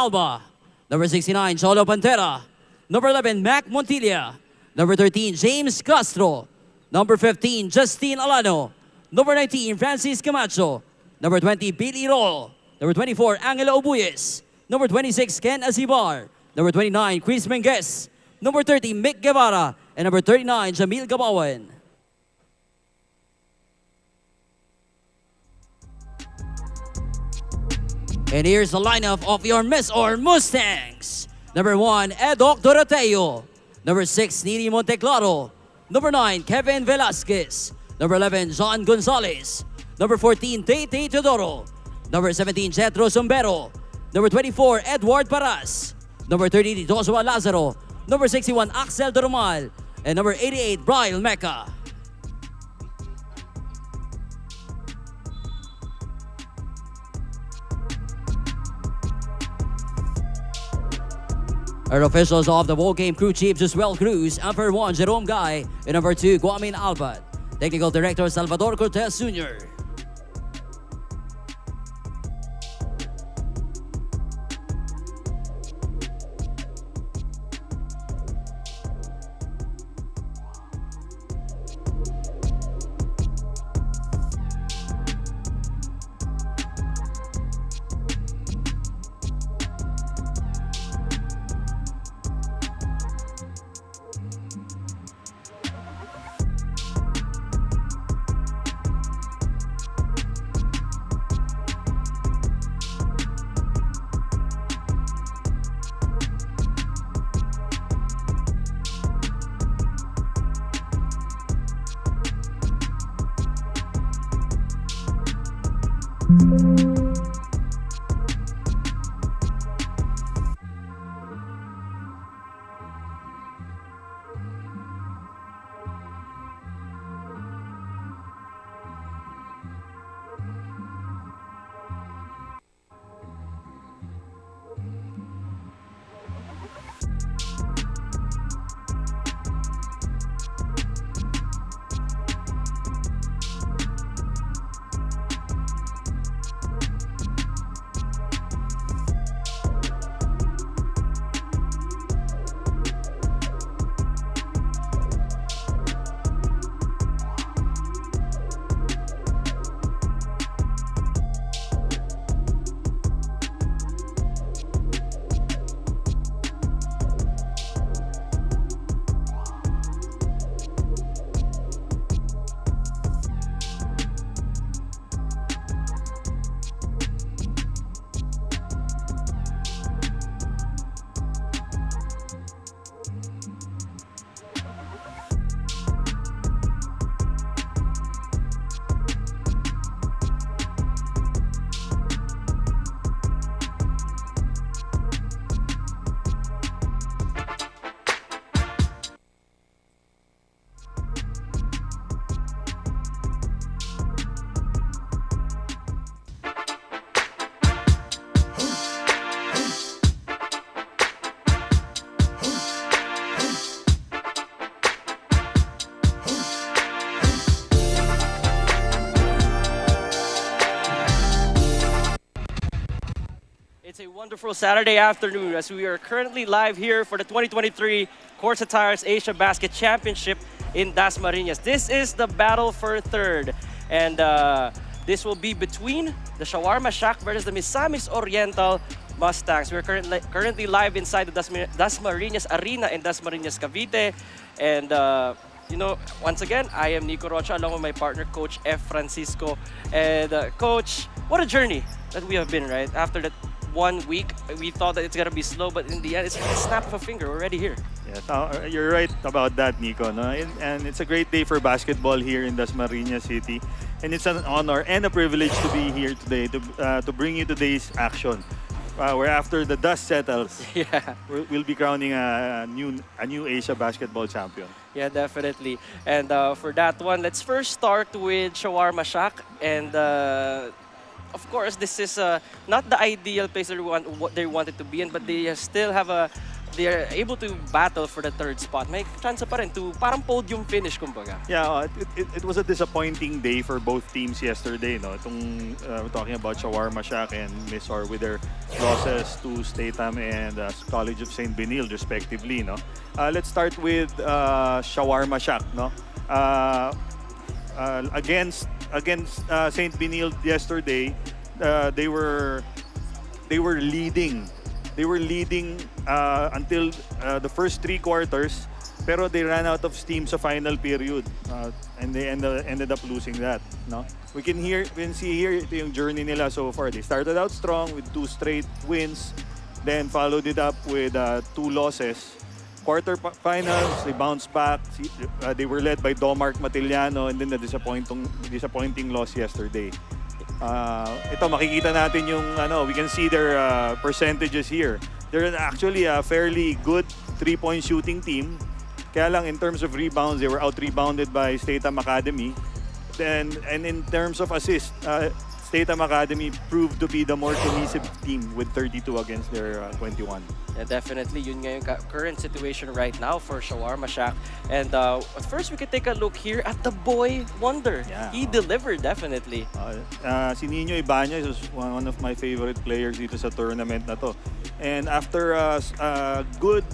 Alba. Number 69, Cholo Pantera. Number 11, Mac Montilla. Number 13, James Castro. Number 15, Justine Alano. Number 19, Francis Camacho. Number 20, Billy Roll. Number 24, Angelo Obuyes. Number 26, Ken Azibar. Number 29, Chris Menges. Number 30, Mick Guevara. And number 39, Jamil Gabawan. And here's the lineup of your MisOr Mustangs. Number 1, Edok Doroteo. Number 6, Nini Monteclaro. Number 9, Kevin Velasquez. Number 11, John Gonzalez. Number 14, Tate Teodoro. Number 17, Jetro Sombero. Number 24, Edward Paras. Number 30, Joshua Lazaro. Number 61, Axel Dormal. And number 88, Brian Mecca. Our officials of the ball game crew chief Josuel Cruz, Umpire 1 Jerome Guy, and number 2 Guamin Albat. Technical Director Salvador Cortez Jr. It's a wonderful Saturday afternoon as we are currently live here for the 2023 CORSA Tires Asiabasket Championship in Dasmariñas. This is the battle for third, and this will be between the Shawarma Shack versus the Misamis Oriental Mustangs. We're currently live inside the Dasmariñas Arena in Dasmariñas, Cavite, and you know, once again, I am Nico Rocha along with my partner, Coach F. Francisco. And Coach, what a journey that we have been, right? After that 1 week, we thought that it's gonna be slow, but in the end, it's a snap of a finger. We're already here. Yeah, you're right about that, Nico. No? And it's a great day for basketball here in Dasmariñas City. And it's an honor and a privilege to be here today to bring you today's action. Where after the dust settles, yeah, we'll be crowning a new Asia basketball champion. Yeah, definitely. And for that one, let's first start with Shawarma Shack. And of course, this is not the ideal place that they wanted to be in, but they still have a they're able to battle for the third spot, may chance pa rin to parang podium finish, kumbaga. Yeah, it was a disappointing day for both teams yesterday. No, we're talking about Shawarma Shack and MisOr with their losses to Statham and College of St. Benil, respectively. No, let's start with Shawarma Shack. No, against St. Benil yesterday, they were leading. They were leading until the first 3 quarters, pero they ran out of steam sa final period, and they ended up losing that. No, we can see here ito yung journey nila so far. They started out strong with 2 straight wins, then followed it up with 2 losses. Quarterfinals, they bounced back. They were led by Domark Matiliano, and then the disappointing loss yesterday. Ito makikita natin yung we can see their percentages here. They're actually a fairly good 3-point shooting team. Kaya lang in terms of rebounds, they were out-rebounded by Statham Academy. And in terms of assists, Statham Academy proved to be the more cohesive team with 32 against their 21. Yeah, definitely. Yun nga yung current situation right now for Shawarma Shack. And at first, we could take a look here at the boy wonder. Yeah, he delivered, definitely. Si Nino Ibanez is one of my favorite players dito sa tournament na to. And after good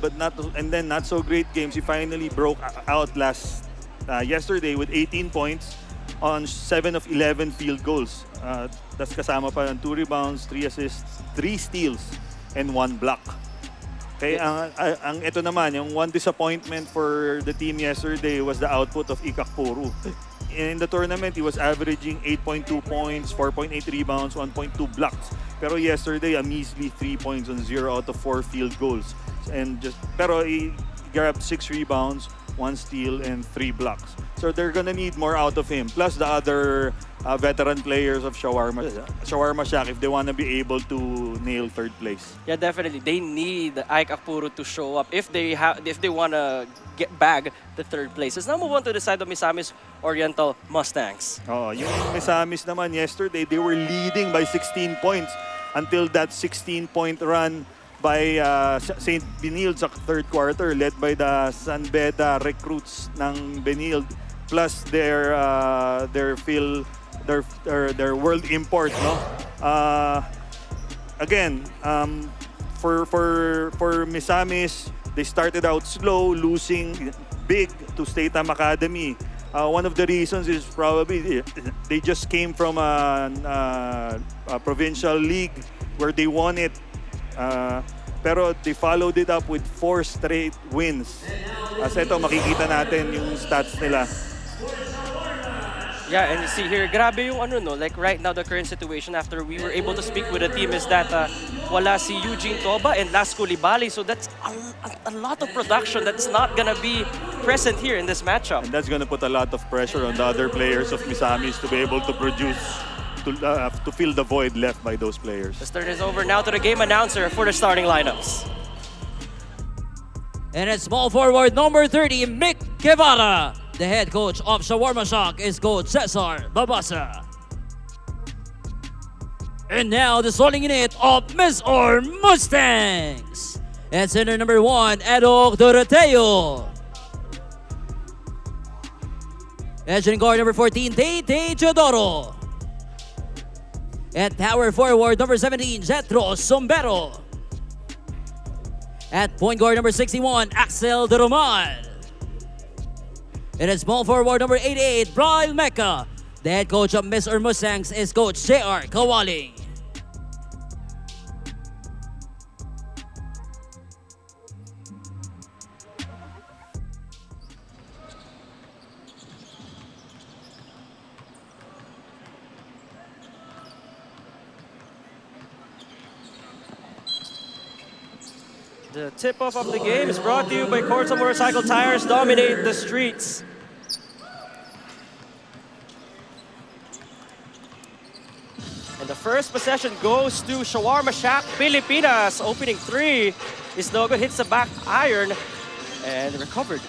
but not so great games, he finally broke out yesterday with 18 points on 7 of 11 field goals. Tas kasama pa ng 2 rebounds, 3 assists, 3 steals, and 1 block. Okay, ang ito naman, yung one disappointment for the team yesterday was the output of Ikakpuru. In the tournament, he was averaging 8.2 points, 4.8 rebounds, 1.2 blocks. Pero yesterday, a measly 3 points on 0 out of 4 field goals. Pero he grabbed 6 rebounds, 1 steal, and 3 blocks. So they're gonna need more out of him. Plus the other veteran players of Shawarma Shack if they wanna be able to nail 3rd place. Yeah, definitely. They need Ike Akpuru to show up if they wanna bag the 3rd place. Let's now move on to the side of Misamis Oriental Mustangs. Yung Misamis naman yesterday, they were leading by 16 points until that 16-point run by St. Benilde sa 3rd quarter, led by the San Beda recruits ng Benilde, plus their world import. No, again, for Misamis, they started out slow, losing big to Statham Academy. One of the reasons is probably they just came from a provincial league where they won it. Pero they followed it up with 4 straight wins. As ito, makikita natin yung stats nila. Yeah, and you see here, grabe yung like right now the current situation after we were able to speak with the team is that wala si Eugene Toba and Lasco Libali. So that's a lot of production that's not gonna be present here in this matchup. And that's gonna put a lot of pressure on the other players of Misamis to be able to produce, to fill the void left by those players. Let's turn this over now to the game announcer for the starting lineups. And at small forward number 30, Mick Guevara. The head coach of Shawarma Shack is Coach Cesar Babasa. And now the starting unit of MisOr Mustangs. At center number 1, Edok Doroteo. At shooting guard number 14, Tate Teodoro. At power forward number 17, Zetro Sombero. At point guard number 61, Axel De Roman. And at small forward number 88, Brian Mecca. The head coach of MisOr Mustangs is Coach J.R. Kawaling. The tip-off of the game is brought to you by CORSA Motorcycle Tires. Dominate the streets. And the first possession goes to Shawarma Shack, Pilipinas. Opening 3 is no good. Hits the back iron and recovered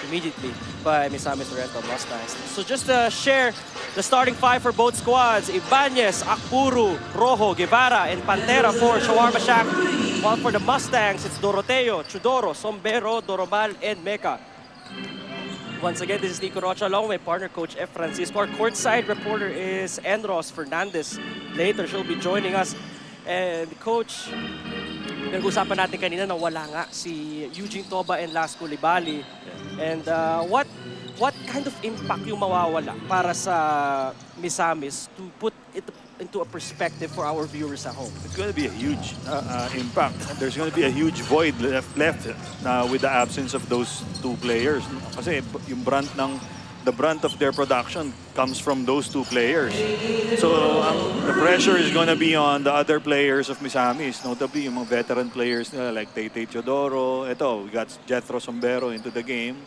immediately by Misamis Oriental Mustangs. So just to share the starting 5 for both squads: Ibanez, Akpuru, Rojo, Guevara, and Pantera for Shawarma Shack. While for the Mustangs, it's Doroteo, Chudoro, Sombero, Doromal, and Meca. Once again, this is Nico Rocha along with my partner, Coach F. Francisco. Our courtside reporter is Enros Fernandez. Later, she'll be joining us. And Coach, nag-usapan natin kanina na wala nga si Eugene Toba and Lasco Libali. And what kind of impact yung mawawala para sa Misamis to put it into a perspective for our viewers at home? It's going to be a huge impact. There's going to be a huge void left with the absence of those two players. Kasi yung the brunt of their production comes from those two players. So the pressure is going to be on the other players of Misamis, notably yung mga veteran players nila like Taytay Teodoro. Ito, we got Jethro Sombero into the game,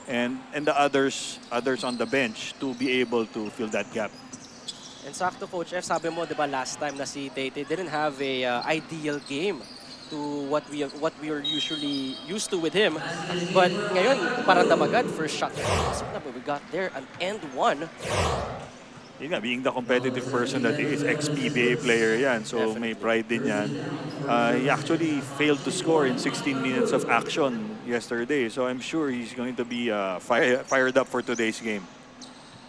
and the others on the bench to be able to fill that gap. And sakto, Coach F, sabi mo, di ba, last time na si Taytay didn't have a ideal game to what we are usually used to with him. But ngayon, parang damagad, first shot. But we got there an end one. Yun nga, being the competitive person that he is, ex-PBA player yan, so Definitely. may pride din yan. He actually failed to score in 16 minutes of action yesterday, so I'm sure he's going to be fired up for today's game.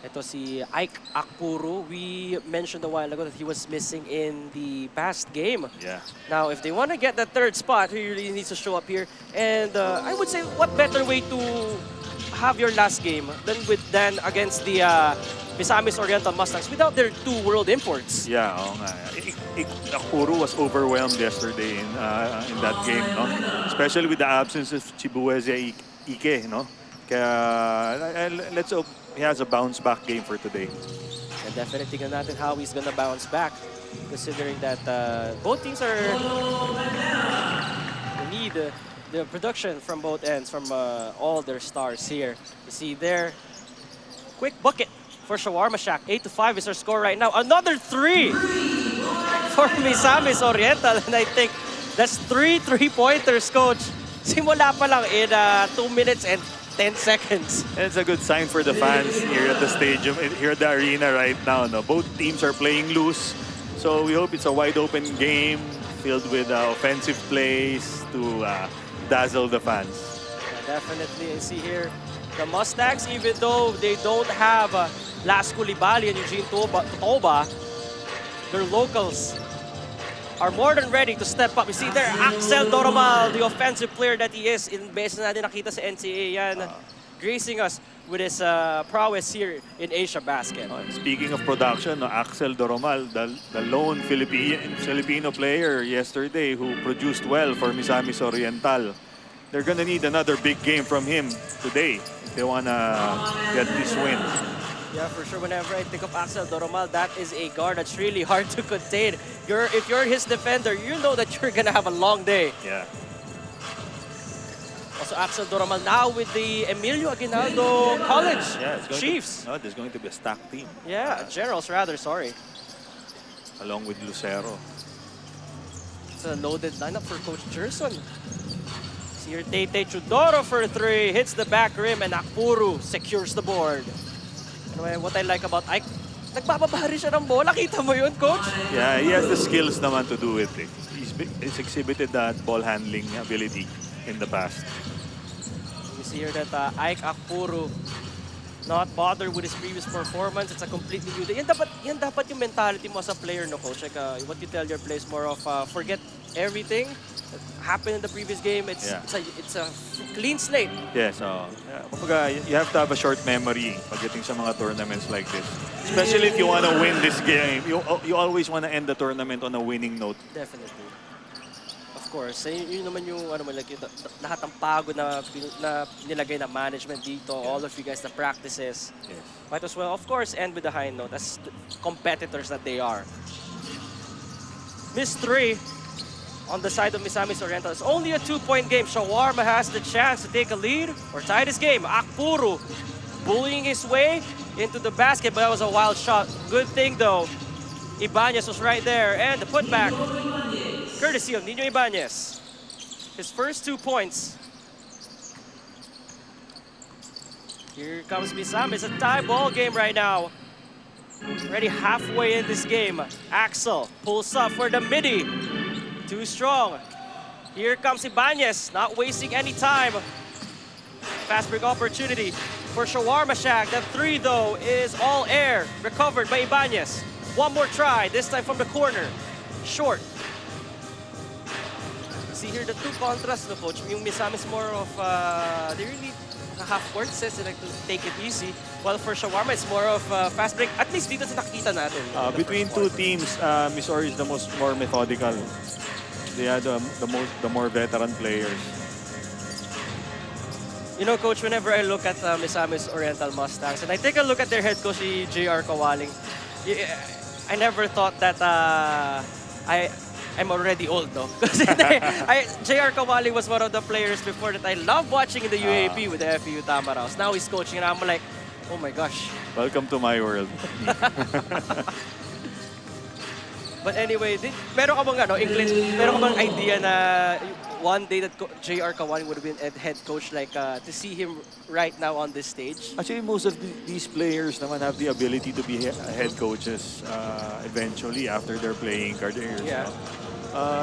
Ito si Ike Akpuru. We mentioned a while ago that he was missing in the past game. Yeah. Now, if they want to get the third spot, he really needs to show up here. And I would say, what better way to have your last game than against the Misamis Oriental Mustangs without their two world imports? Yeah, oo nga. Akpuru was overwhelmed yesterday in that game, no? Especially with the absence of Chibueze Ike, no? Kaya let's hope he has a bounce-back game for today. And definitely tingnan natin how he's gonna bounce back, considering that both teams need the production from both ends, from all their stars here. You see there, quick bucket for Shawarma Shack. 8-5 is our score right now. Another 3 for Misamis Oriental, and I think that's 3 3-pointers, Coach. Simula pa lang in 2 minutes and 10 seconds. And it's a good sign for the fans here at the stadium, here at the arena right now. No? Both teams are playing loose, so we hope it's a wide-open game filled with offensive plays to dazzle the fans. Yeah, definitely. And see here, the Mustangs, even though they don't have Lasco Libali and Eugene Toba, their locals are more than ready to step up. You see there, Axel Doromal, the offensive player that he is. In beses na natin nakita sa NCAA yan, gracing us with his prowess here in Asiabasket. Speaking of production, no, Axel Doromal, the lone Filipino player yesterday who produced well for Misamis Oriental. They're gonna need another big game from him today if they wanna get this win. Yeah, for sure. Whenever I think of Axel Doromal, that is a guard that's really hard to contain. If you're his defender, you know that you're gonna have a long day. Yeah. Also, Axel Doromal now with the Emilio Aguinaldo College Chiefs. There's going to be a stacked team. Yeah, Generals rather, sorry. Along with Lucero. It's a loaded lineup for Coach Gerson. See here, Taytay Chudoro for 3, hits the back rim, and Akpuru secures the board. And what I like about Ike, nagbababari siya ng bola. Kita mo yun, Coach? Yeah, he has the skills naman to do it. He's exhibited that ball handling ability in the past. You see here that Ike Akpuru not bothered with his previous performance. It's a completely new day. Yan dapat yung mentality mo as a player, no, Coach? Like, what you tell your players more of forget everything that happened in the previous game. It's a clean slate. Yes, kumbaga, you have to have a short memory pagdating sa mga tournaments like this. Especially if you want to win this game. You always want to end the tournament on a winning note. Definitely. Of course. Yun naman yung lahat ng pagod na nilagay na management dito, all of you guys, the practices. Yes. Might as well, of course, end with a high note as competitors that they are. Miss 3 on the side of Misamis Oriental. It's only a 2-point game. Shawarma has the chance to take a lead or tie this game. Akpuru bullying his way into the basket, but that was a wild shot. Good thing, though, Ibanez was right there. And the putback, courtesy of Nino Ibanez. His first 2 points. Here comes Misamis. It's a tie ball game right now. Already halfway in this game. Axel pulls up for the midi. Too strong. Here comes Ibanez, not wasting any time. Fast break opportunity for Shawarma Shack. That 3 though is all air. Recovered by Ibanez. One more try, this time from the corner. Short. See here the 2 contrasts, no, coach. Yung Misam is more of, they really half-court sets, they like to take it easy. While for Shawarma, it's more of fast break. At least dito sa nakikita natin. Between 2 teams, MisOr is the more methodical. They are the more veteran players. You know, coach, whenever I look at Misamis Oriental Mustangs and I take a look at their head coach, si JR Kawaling, I never thought that I'm already old, no? Because JR Kawaling was one of the players before that I loved watching in the UAP with the FEU Tamaraos. Now he's coaching and I'm like, oh my gosh. Welcome to my world. But anyway, meron ka bang meron ka bang idea na one day that JR Kawaling would have been head coach, like to see him right now on this stage? Actually, most of these players naman have the ability to be head coaches eventually after their playing careers. Yeah.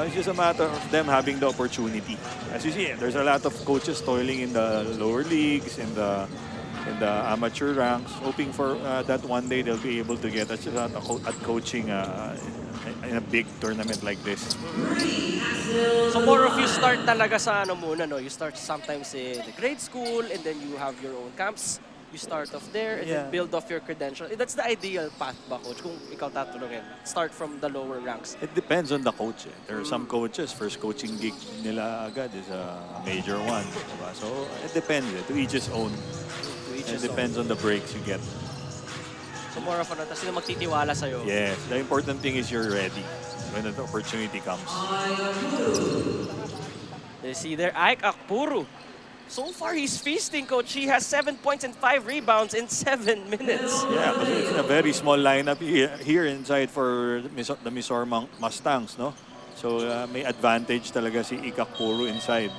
It's just a matter of them having the opportunity. As you see, there's a lot of coaches toiling in the lower leagues, in the amateur ranks, hoping for that one day they'll be able to get a shot at coaching in a big tournament like this. So more of you start talaga sa ano muna, no? You start sometimes in the grade school and then you have your own camps. You start off there and then build off your credential. That's the ideal path ba, coach? Kung ikaw tatulungin, start from the lower ranks. It depends on the coach. There are some coaches, first coaching gig nila agad is a major one. Diba? So it depends. To each his own. It depends on the breaks you get. So more of ano, tapos sila magtitiwala sa'yo. Yes, the important thing is you're ready when the opportunity comes. You see there, Ike Akpuru. So far, he's feasting, coach. He has 7 points and 5 rebounds in 7 minutes. Yeah, but it's a very small lineup here inside for the MisOr Mustangs, no? So may advantage talaga si Ike Akpuru inside.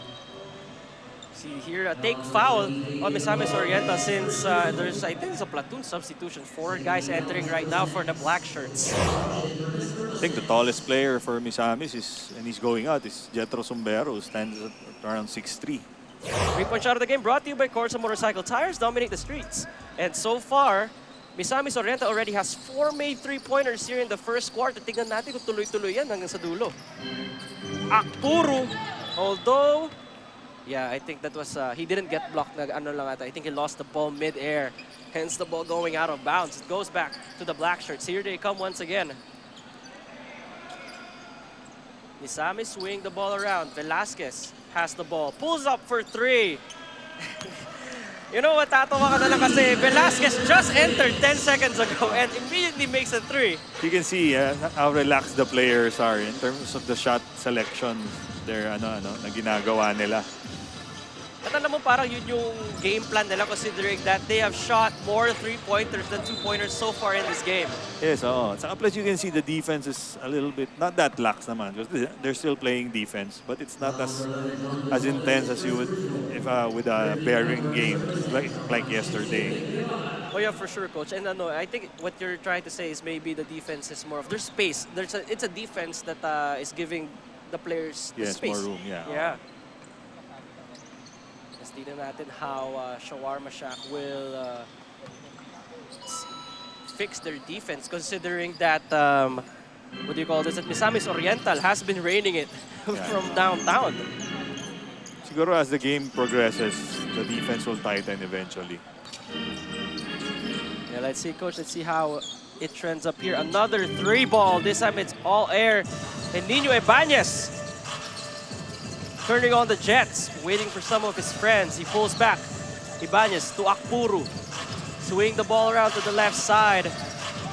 See here, a take foul on Misamis Oriental since there's, I think it's a platoon substitution. 4 guys entering right now for the black shirts. I think the tallest player for Misamis and he's going out, is Jetro Sombero, who stands at around 6'3". 3-point shot of the game brought to you by CORSA Motorcycle Tires. Dominate the streets. And so far, Misamis Oriental already has 4 made 3-pointers here in the first quarter. Tignan natin kung tuloy-tuloy yan hanggang sa dulo. Akpuru, although, yeah, I think that was, he didn't get blocked. I think he lost the ball mid-air. Hence the ball going out of bounds. It goes back to the black shirts. Here they come once again. Misamis swing the ball around. Velasquez has the ball. Pulls up for 3. You know what, tatawa ka na lang kasi Velasquez just entered 10 seconds ago and immediately makes a 3. You can see how relaxed the players are in terms of the shot selection. Na ginagawa nila. At alam mo, parang yun yung game plan nila considering that they have shot more 3-pointers than 2-pointers so far in this game. Yes, oo. Saka plus you can see the defense is a little bit, not that lax naman. They're still playing defense, but it's not as intense as you would if with a bearing game like yesterday. Oh yeah, for sure, coach. And I think what you're trying to say is maybe the defense is more of their space. It's a defense that is giving the players the space. More room, yeah. Yeah. Let's see natin how Shawarma Shack will fix their defense, considering that, what do you call this, that Misamis Oriental has been raining it from downtown. Siguro as the game progresses, the defense will tighten eventually. Yeah, let's see, coach. Let's see how it trends up here. Another 3-ball. This time it's all air. And Nino Ibanez turning on the jets, waiting for some of his friends. He pulls back. Ibanez to Akpuru. Swing the ball around to the left side.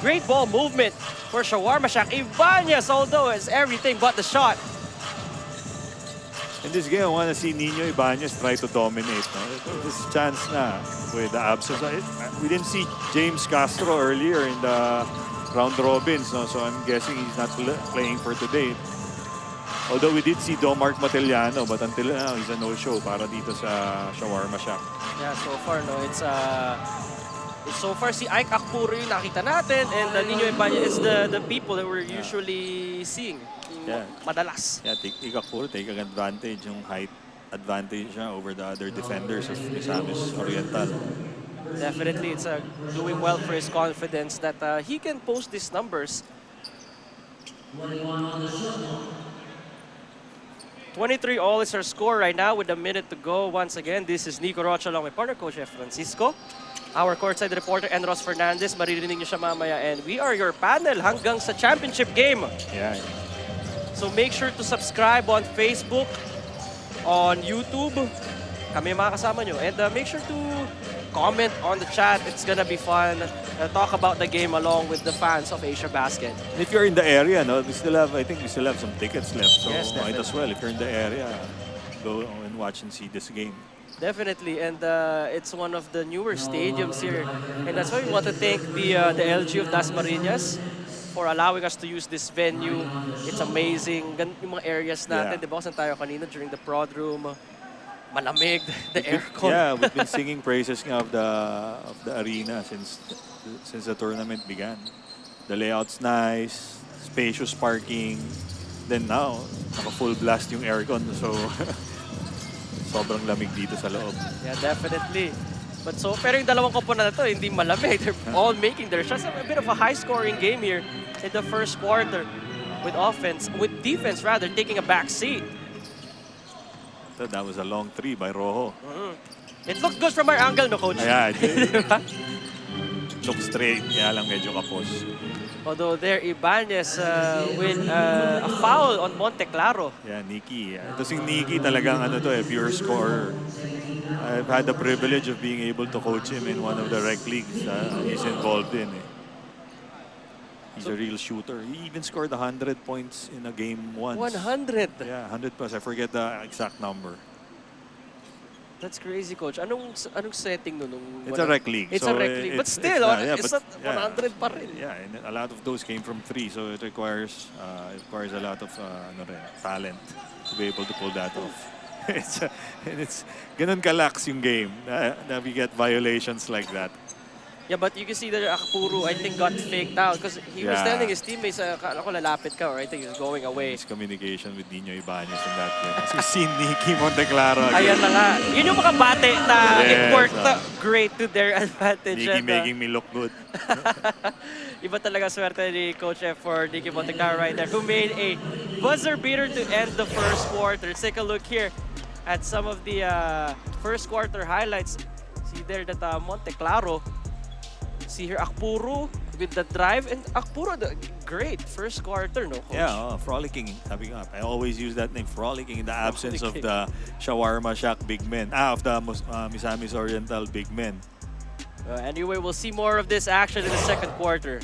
Great ball movement for Shawarma Shack. Ibanez, although it's everything but the shot. In this game, I want to see Nino Ibanez try to dominate. No? This chance na with the absence. We didn't see James Castro earlier in the round robins, no? So I'm guessing he's not playing for today. Although we did see Domark Matellano, but until now, he's a no-show para dito sa Shawarma Shack. Yeah, so far, no, it's So far, si Ike Akpuro yung nakita natin, and Nino Ibanez is the people that we're usually seeing. Yeah. Madalas. Yeah, Ikakpuro taking advantage, yung height advantage siya over the other defenders of Misamis Oriental. Definitely, it's doing well for his confidence that he can post these numbers. 23 all is our score right now with a minute to go. Once again, this is Nico Rocha along with partner coach F. Francisco, our courtside reporter, and Ross Fernandez. Maririnig niyo siya mamaya. And we are your panel hanggang sa championship game. Yeah. So make sure to subscribe on Facebook, on YouTube. Kami mga kasama nyo. And make sure to comment on the chat. It's gonna be fun. Talk about the game along with the fans of Asiabasket. If you're in the area, no, I think we still have some tickets left. So Yes, might definitely. as well, if you're in the area, go and watch and see this game. Definitely, and it's one of the newer stadiums here. And that's why we want to thank the LG of Dasmariñas for allowing us to use this venue. It's amazing. Ganun yung mga areas natin, Yeah. di ba? Saan tayo kanina during the prod room. Malamig, the aircon. Yeah, we've been singing praises nga of the arena since the tournament began. The layout's nice, spacious parking. Then now, naka-full blast yung aircon. So, sobrang lamig dito sa loob. Yeah, definitely. But pero yung dalawang koponan na to, hindi malamig. They're all making their shots. A bit of a high-scoring game here in the first quarter with defense rather, taking a back seat. So that was a long three by Rojo. It looked good from our angle, no, Coach? Yeah, it did. Look straight, kaya lang medyo kapos. Although there, Ibanez with a foul on Monte Claro. Yeah, Nikki. Ito si Nikki talagang pure scorer. I've had the privilege of being able to coach him in one of the rec leagues he's involved in. He's a real shooter. He even scored 100 points in a game once. 100. Yeah, 100 plus. I forget the exact number. That's crazy, Coach. Anong setting nun? It's a rec league. It's so a rec league. But still, it's not 100 pa rin. Yeah, and a lot of those came from three. So it requires a lot of talent to be able to pull that off. it's ganun kalax yung game na we get violations like that. Yeah, but you can see that Akpuro, I think, got faked out because he was telling his teammates, akala ko lalapit ka, or I think he was going away. His communication with Nino Ibanez in that play. As we've seen Nikki Monteclaro again. Ayan na nga. Yun yung makabate na it Yes, worked great to their advantage. Nikki making me look good. Iba talaga swerte ni Coach F for Nicky Monteclaro right there, who made a buzzer beater to end the first quarter. Let's take a look here at some of the first quarter highlights. See there that Monteclaro. See here, Akpuro with the drive, and Akpuro, the great first quarter, no, Coach? Yeah, frolicking. Sabi nga, I always use that name, frolicking, in the absence of the Shawarma Shack big men. Of the Misamis Oriental big men. Anyway, we'll see more of this action in the second quarter.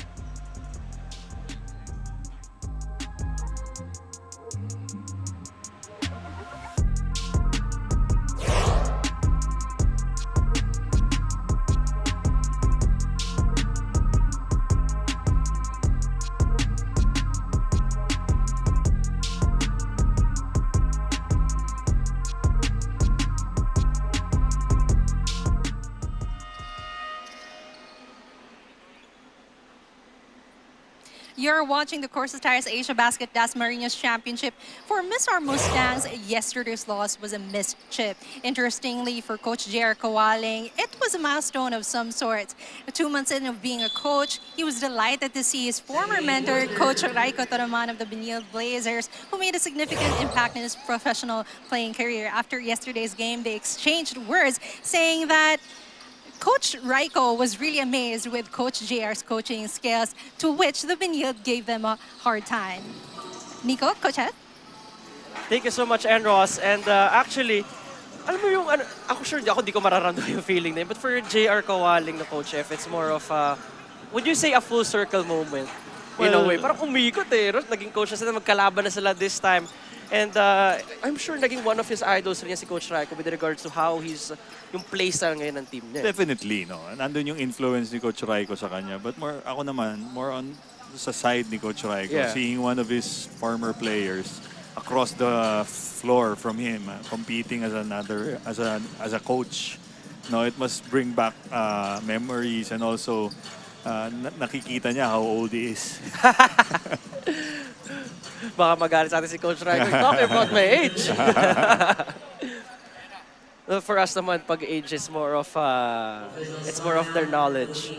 You're watching the CORSA Asiabasket Dasmariñas Championship. For MisOr Mustangs, yesterday's loss was a missed chip. Interestingly, for Coach J.R. Kawaling, it was a milestone of some sort. 2 months in of being a coach, he was delighted to see his former mentor, Coach Raiko Toraman of the Benil Blazers, who made a significant impact in his professional playing career. After yesterday's game, they exchanged words saying that Coach Raiko was really amazed with Coach JR's coaching skills, to which the Benil gave them a hard time. Nico, Coach Ed? Thank you so much, Ross. And actually, alam mo yung, ako sure di ko mararamdaman yung feeling na yun. But for J.R. Kawaling na Coach F, it's more of would you say a full circle moment? In a way, parang umikot eh. Naging coach na sila, magkalaban na sila this time. And I'm sure naging one of his idols rin si Coach Raiko with regards to how he's yung play style ngayon ng team niya. Definitely, no. Nandun yung influence ni Coach Raiko sa kanya. But ako naman, more on sa side ni Coach Raiko. Yeah. Seeing one of his former players across the floor from him, competing as a coach. No, it must bring back memories, and also nakikita niya how old he is. Baka magalit sa atin si Coach Ryder. Talking about my age. Well, for us naman, pag age is more of, it's more of their knowledge.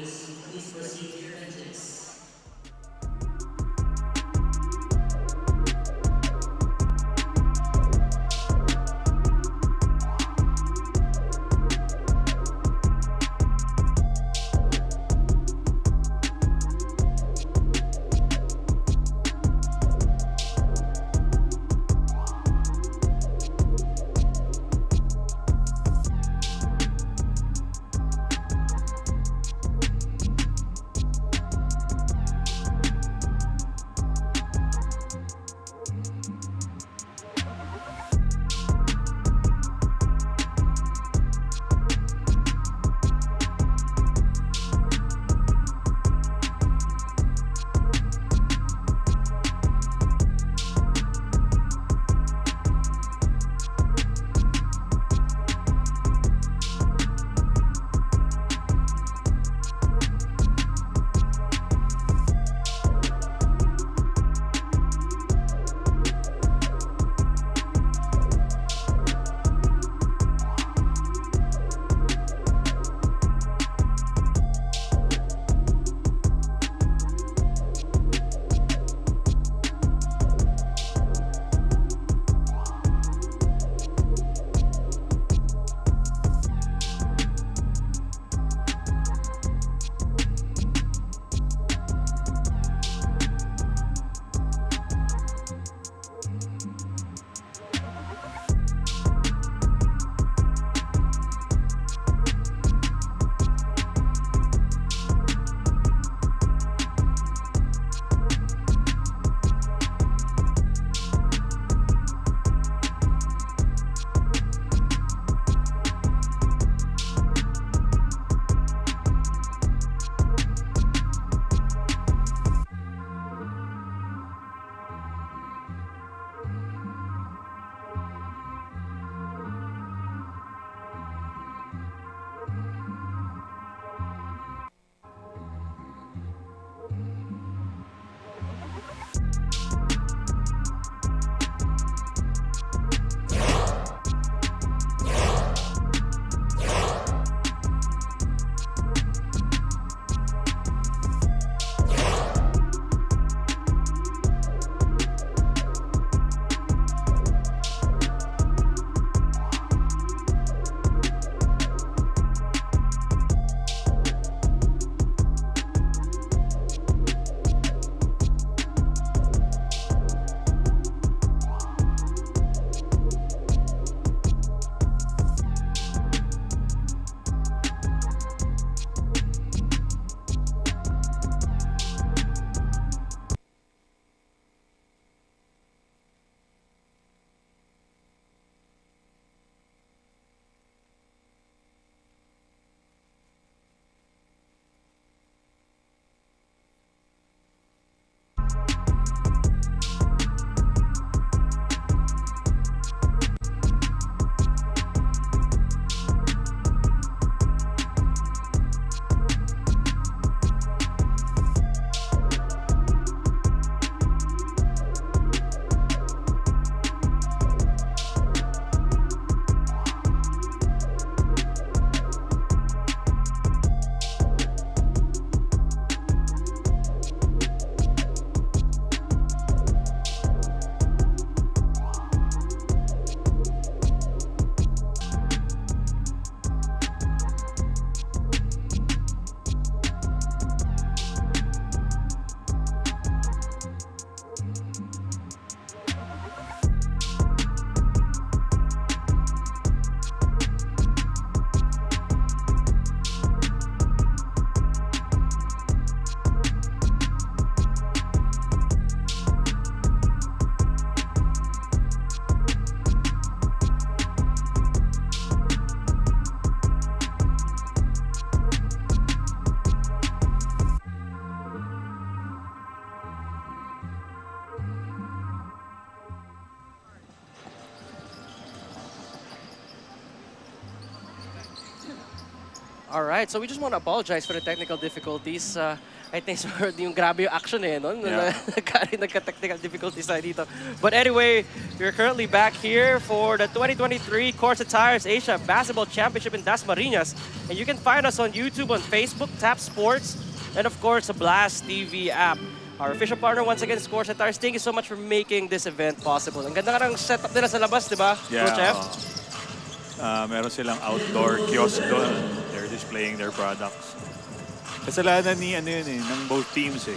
All right, so we just want to apologize for the technical difficulties. I think yung grabe yung action eh, no? Yeah. Nagka-technical difficulties tayo dito. But anyway, we're currently back here for the 2023 CORSA Tires Asia Basketball Championship in Dasmariñas. And you can find us on YouTube, on Facebook, Tap Sports, and of course, the Blast TV app. Our official partner once again is CORSA Tires. Thank you so much for making this event possible. Ang ganda nga ng setup nila sa labas, di ba, Yeah. Coach F? Meron silang outdoor kiosk doon. They're displaying their products. Kasalanan ni ano yun eh, ng both teams eh.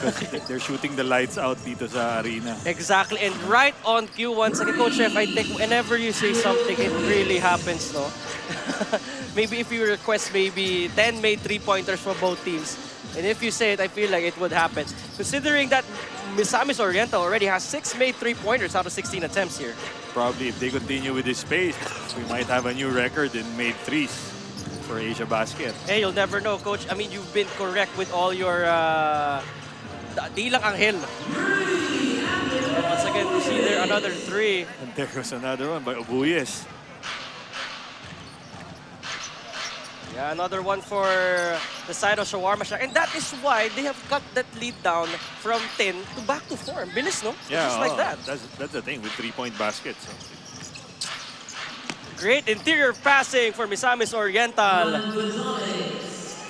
Because they're shooting the lights out dito sa arena. Exactly, and right on cue once again, Coach Chef, I think whenever you say something, it really happens, no? Maybe if you request maybe 10 made three-pointers for both teams, and if you say it, I feel like it would happen. Considering that Mayonnaise Oriental already has 6 made three-pointers out of 16 attempts here. Probably if they continue with this pace, we might have a new record in made threes for Asiabasket. Hey, you'll never know, Coach. I mean, you've been correct with all your di lang anghel. And once again, we see there another three. And there goes another one by Obuyes. Yeah, another one for the side of Shawarma Shack. And that is why they have cut that lead down from 10 to back to 4. Bilis, no? Yeah, Just like that. That's the thing with three-point baskets. Great interior passing for MisOr Oriental.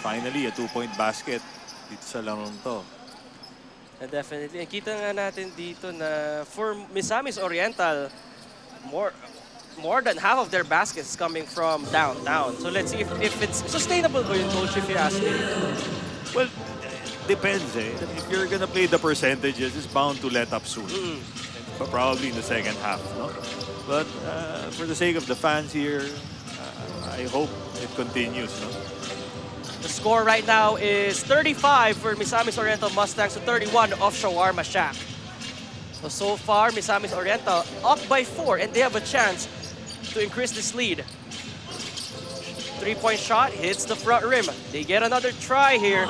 Finally, a two-point basket dito sa larong to. And definitely, and kita nga natin dito na for MisOr Oriental, more than half of their baskets coming from downtown. So let's see if it's sustainable ba yun, Coach, if you ask me. Well, depends eh. If you're gonna play the percentages, it's bound to let up soon. But probably in the second half, no? But for the sake of the fans here, I hope it continues, no? The score right now is 35 for Mayonnaise Oriental Mustangs to 31 of Shawarma Shack. So far, Mayonnaise Oriental up by 4, and they have a chance to increase this lead. Three-point shot hits the front rim. They get another try here.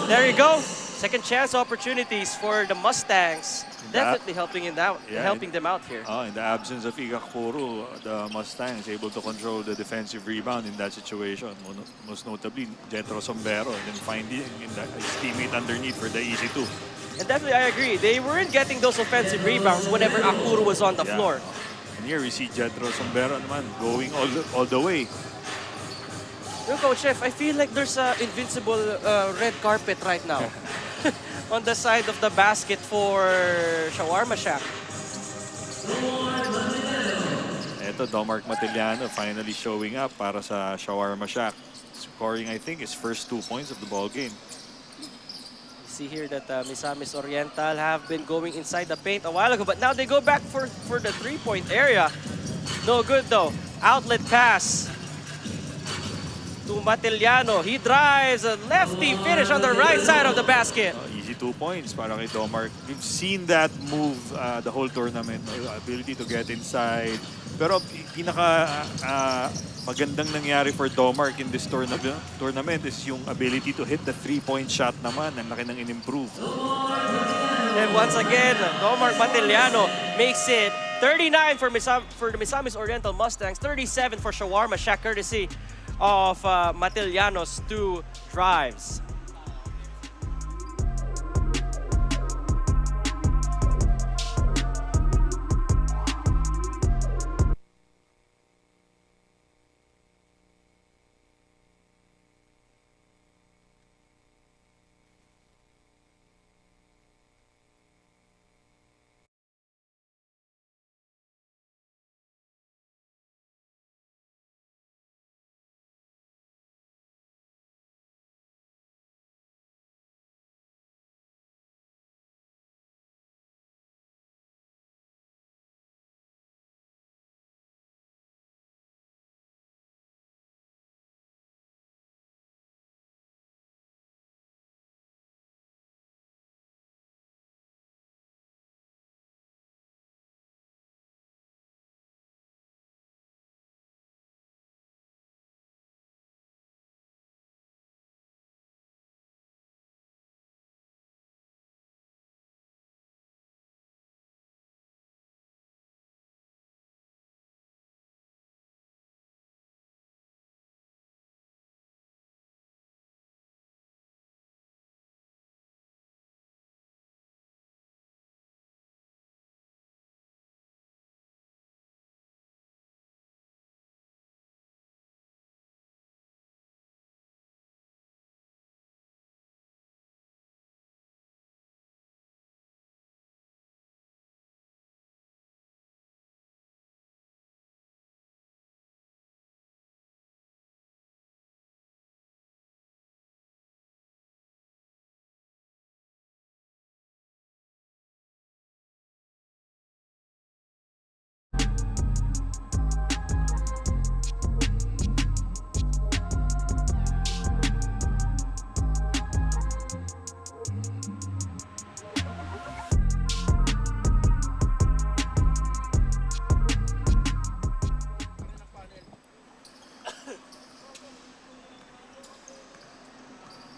There you go. Second chance opportunities for the Mustangs. Definitely helping them out here. In the absence of Igakuro, the Mustangs able to control the defensive rebound in that situation. Most notably, Jetro Sombero, and then finding his teammate underneath for the easy two. And definitely, I agree. They weren't getting those offensive rebounds whenever Akuro was on the floor. And here we see Jetro Sombero naman going all the way. You know, Coach Chef, I feel like there's an invincible red carpet right now on the side of the basket for Shawarma Shack. Ito, Domark Matiliano finally showing up para sa Shawarma Shack. Scoring, I think, his first 2 points of the ball game. See here that Mayonnaise Oriental have been going inside the paint a while ago, but now they go back for the three-point area. No good though. Outlet pass to Matiliano. He drives a lefty finish on the right side of the basket. Easy 2 points para kay Domark. We've seen that move the whole tournament. Ability to get inside. Pero pinaka magandang nangyari for Domark in this tournament is yung ability to hit the three-point shot naman. Ang laki ng in-improve. And once again, Domark Matiliano makes it 39 for the Mayonnaise Oriental Mustangs, 37 for Shawarma Shack, courtesy of Matiliano's 2 drives.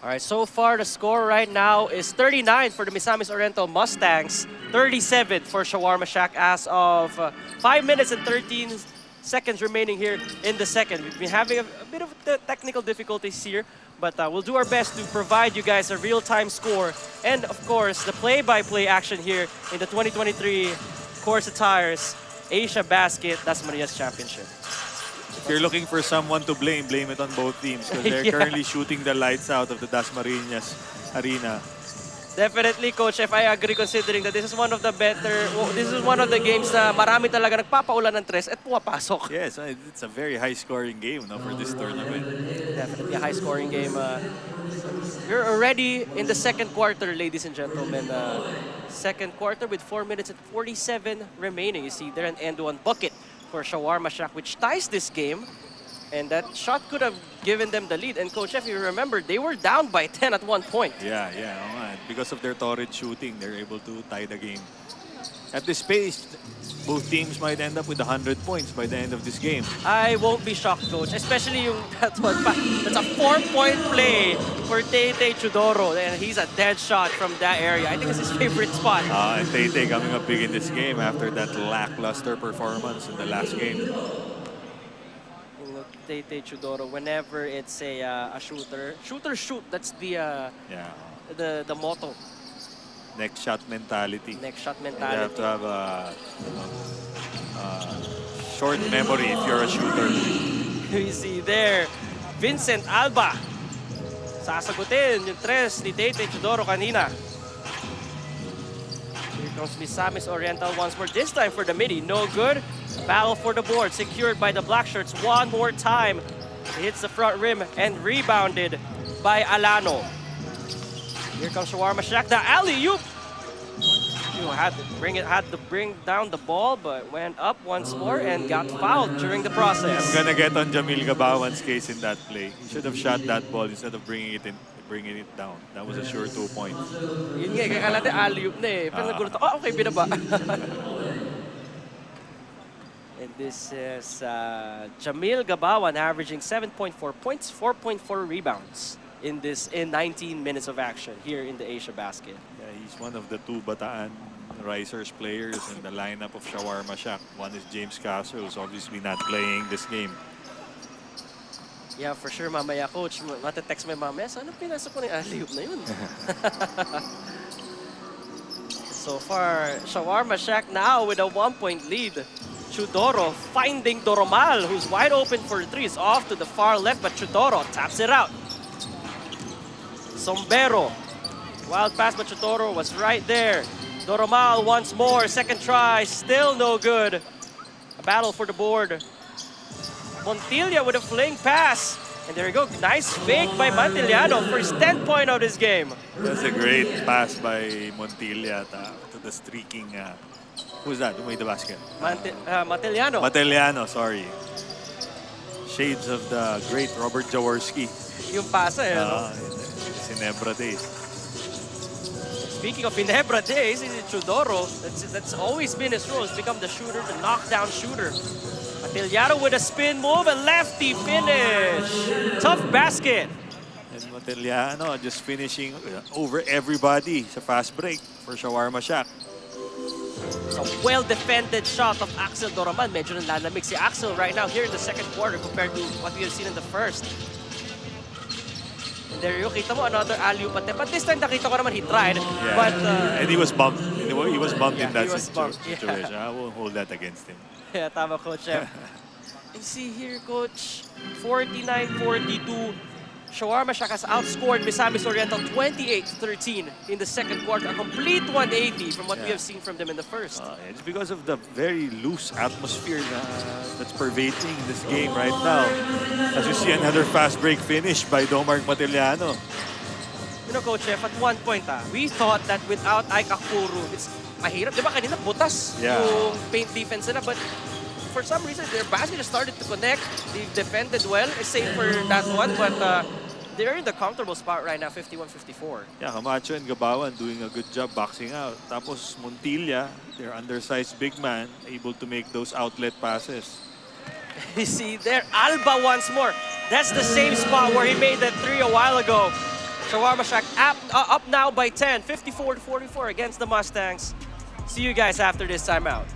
All right, so far the score right now is 39 for the MisOr Mustangs, 37 for Shawarma Shack as of 5 minutes and 13 seconds remaining here in the second. We've been having a bit of technical difficulties here, but we'll do our best to provide you guys a real-time score and, of course, the play-by-play action here in the 2023 CORSA Tires Asiabasket Dasmariñas Championship. If you're looking for someone to blame, blame it on both teams because they're Yeah. currently shooting the lights out of the Dasmariñas arena. Definitely, Coach F, I agree considering that this is one of the this is one of the games na marami talaga nagpapaulan ng tres at pumapasok. Yes, it's a very high-scoring game for this tournament. Definitely a high-scoring game. We're already in the second quarter, ladies and gentlemen. Second quarter with 4 minutes and 47 remaining. You see there an end-one bucket for Shawarma Shack, which ties this game. And that shot could have given them the lead. And Coach F, you remember, they were down by 10 at one point. Yeah. Because of their torrid shooting, they're able to tie the game. At this pace, both teams might end up with 100 points by the end of this game. I won't be shocked, Coach. Especially yung that's a 4-point play for Tete Chudoro. And he's a dead shot from that area. I think it's his favorite spot. And Tete coming up big in this game after that lackluster performance in the last game. Tete Chudoro, whenever it's a shooter, shoot. That's the motto. Next shot mentality. Next shot You mentality. have to have a short memory if you're a shooter. You see there, Vincent Alba. Sasagutin yung tres ni Tete Chudoro kanina. Here comes Misamis Oriental once more. This time for the midi. No good. Battle for the board. Secured by the black shirts one more time. It hits the front rim and rebounded by Alano. Here comes Shawarma Shack. The alley-oop. Had to bring down the ball, but went up once more and got fouled during the process. I'm gonna get on Jamil Gabawan's case in that play. He should have shot that ball instead of bringing it down. That was a sure 2 points. Yun nga, kaya natin alley-oop na eh. Pero nagulat ako, okay, binaba. And this is Jamil Gabawan averaging 7.4 points, 4.4 rebounds in 19 minutes of action here in the Asiabasket. Yeah, he's one of the 2 Bataan Risers players in the lineup of Shawarma Shack. One is James Castro, who's obviously not playing this game. Yeah, for sure, mamaya, Coach. Matetext mo mamaya, saan pinasok ko ng alley-oop na yun? So far, Shawarma Shack now with a 1-point lead. Chudoro finding Doromal, who's wide open for 3. It's off to the far left, but Chudoro taps it out. Sombero. Wild pass, but Chudoro was right there. Doromal once more. Second try. Still no good. A battle for the board. Montilla with a fling pass. And there you go. Nice fake by Montillano for his 10th point of this game. That's a great pass by Montilla to the streaking. Who's that? Who made the basket? Montillano. Mateliano, sorry. Shades of the great Robert Jaworski. Yung pasa eh. No? Ginebra days. Speaking of Ginebra days, Chudoro, that's always been his role. He's become the shooter, the knockdown shooter. Matillano with a spin move, and lefty finish. Tough basket. And Mateliano just finishing over everybody sa fast break for Shawarma Shack. It's a well-defended shot of Axel Doroman. Medyo nanlalamig si Axel right now here in the second quarter compared to what we have seen in the first. There you go, kita mo another alley-oop attempt. But this time nakita ko naman he tried. Yeah. But and he was bumped. He was bumped in that he was bumped, situation. I won't hold that against him. yeah, tama, Coach. And see here, Coach, 49-42. Shawarma Shack has outscored Misamis Oriental 28-13 in the second quarter. A complete 180 from what we have seen from them in the first. It's because of the very loose atmosphere that's pervading this game right now. As you see another fast break finish by Domark Matiliano. You know, Coach F, at one point, we thought that without Ike Akpuru, it's mahirap. Di ba kanina butas yung paint defense nila, but for some reason, their basket just started to connect. They've defended well, save for that one, but they're in the comfortable spot right now, 51-54. Yeah, Camacho and Gabawan doing a good job boxing out. Tapos Montilla, their undersized big man, able to make those outlet passes. You see there, Alba once more. That's the same spot where he made that 3 a while ago. Shawarma Shack up now by 10, 54-44 against the Mustangs. See you guys after this timeout.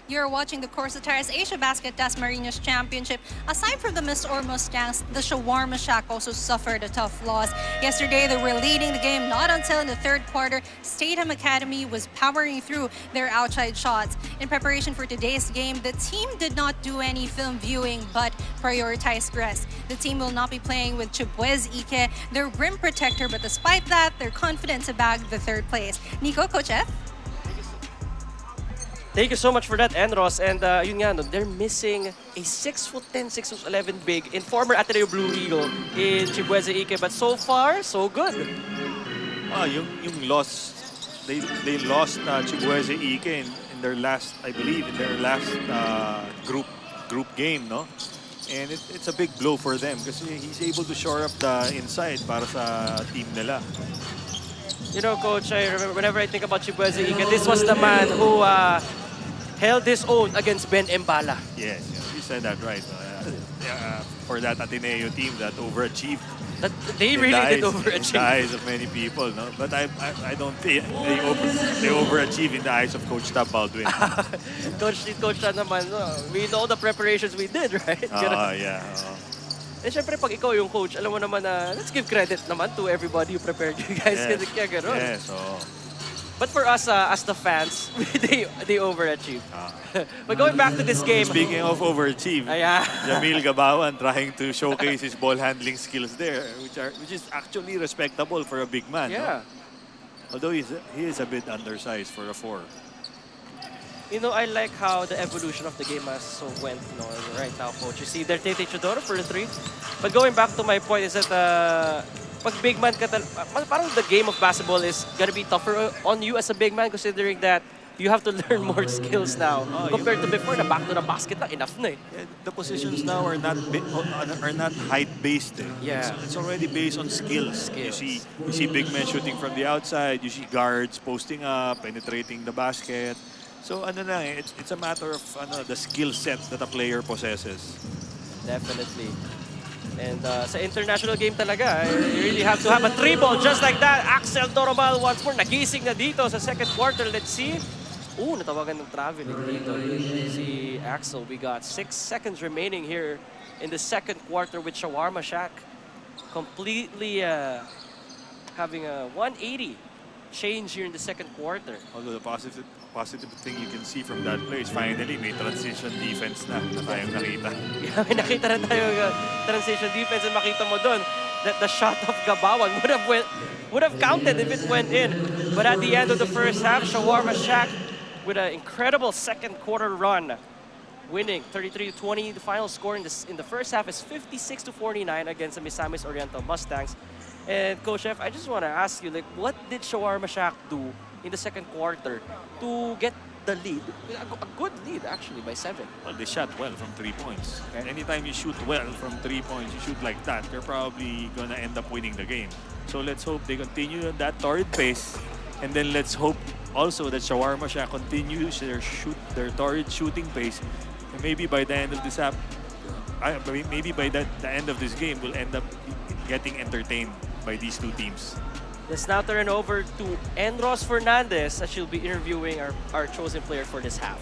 You're watching the CORSA Asiabasket Dasmariñas Championship. Aside from the MisOr Mustangs, the Shawarma Shack also suffered a tough loss. Yesterday, they were leading the game, not until in the third quarter. Statham Academy was powering through their outside shots. In preparation for today's game, the team did not do any film viewing, but prioritized rest. The team will not be playing with Mayonnaise Nobita, their rim protector, but despite that, they're confident to bag the third place. Nico, Coach F? Thank you so much for that, Enros. And yun nga, no, they're missing a 6'10", 6'11" big in former Ateneo Blue Eagle in Mayonnaise Nobita. But so far, so good. Yung loss, they lost Mayonnaise Nobita in their last, I believe, in their last group game, no? And it's a big blow for them because he's able to shore up the inside para sa team nila. You know, Coach, I remember whenever I think about Mayonnaise Nobita, this was the man who held his own against Ben Embala. Yes, you said that right. For that Ateneo team that overachieved. They really did overachieve. In the eyes of many people, no? But I don't think they overachieve in the eyes of Coach Tab Baldwin. Coach Tab naman, we know the preparations we did, right? Yeah. Eh, syempre, pag ikaw yung coach, alam mo naman na, let's give credit naman to everybody who prepared you guys. Yes. Kaya gano'n. Yes, But for us, as the fans, they overachieved. But going back to this game. Speaking of overachieve, Jamil Gabawan trying to showcase his ball handling skills there, which is actually respectable for a big man. Yeah. No? Although he is a bit undersized for a 4. You know, I like how the evolution of the game has went right now, Coach. You see, they're Tete Chudoro for the 3. But going back to my point is that pag big man ka, parang the game of basketball is gonna be tougher on you as a big man, considering that you have to learn more skills now compared to before. Na back to the basket na, enough na eh. Yeah, the positions now are not height based. Yeah. It's already based on skills. You see big men shooting from the outside. You see guards posting up, penetrating the basket. So it's a matter of the skill set that a player possesses. Definitely. And sa international game talaga, you really have to have a 3-ball just like that. Axel Doromal once more, nagising na dito sa second quarter. Let's see. Natawagan ng traveling dito si Axel. We got 6 seconds remaining here in the second quarter with Shawarma Shack completely having a 180 change here in the second quarter. Although the positive thing you can see from that play is finally may transition defense na tayong nakita. Yeah, may nakita na tayo transition defense and makita mo doon that the shot of Gabawan would have counted if it went in. But at the end of the first half, Shawarma Shack with an incredible second quarter run, winning 33-20. The final score in the first half is 56-49 against the Misamis Oriental Mustangs. And Coach F, I just want to ask you, what did Shawarma Shack do in the second quarter to get the lead? A good lead, actually, by 7. Well, they shot well from 3 points. Okay. Anytime you shoot well from 3 points, you shoot like that, you're probably gonna end up winning the game. So let's hope they continue at that torrid pace, and then let's hope also that Shawarma Shack continues their torrid shooting pace, and maybe by the end of this the end of this game, we'll end up getting entertained by these two teams. Let's now turn over to Enros Fernandez as she'll be interviewing our chosen player for this half.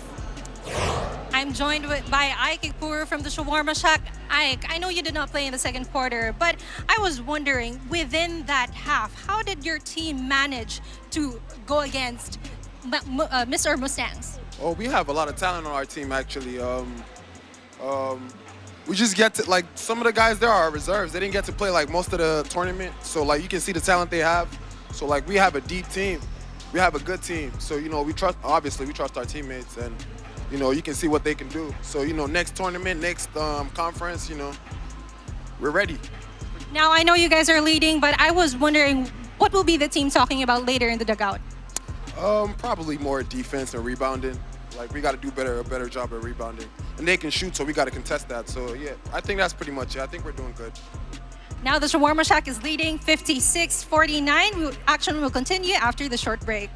I'm joined by Ike Ikpur from the Shawarma Shack. Ike, I know you did not play in the second quarter, but I was wondering, within that half, how did your team manage to go against MisOr Mustangs? Oh, we have a lot of talent on our team, actually. We just get to, some of the guys there are reserves. They didn't get to play, most of the tournament. So, you can see the talent they have. So, we have a deep team. We have a good team. So, we trust our teammates. And, you can see what they can do. So, next tournament, next conference, we're ready. Now, I know you guys are leading, but I was wondering, What will be the team talking about later in the dugout? Probably more defense and rebounding. Like we got to do a better job at rebounding. And they can shoot, so we got to contest that. So yeah, I think that's pretty much it. I think we're doing good. Now the Shawarma Shack is leading 56-49. Action will continue after the short break.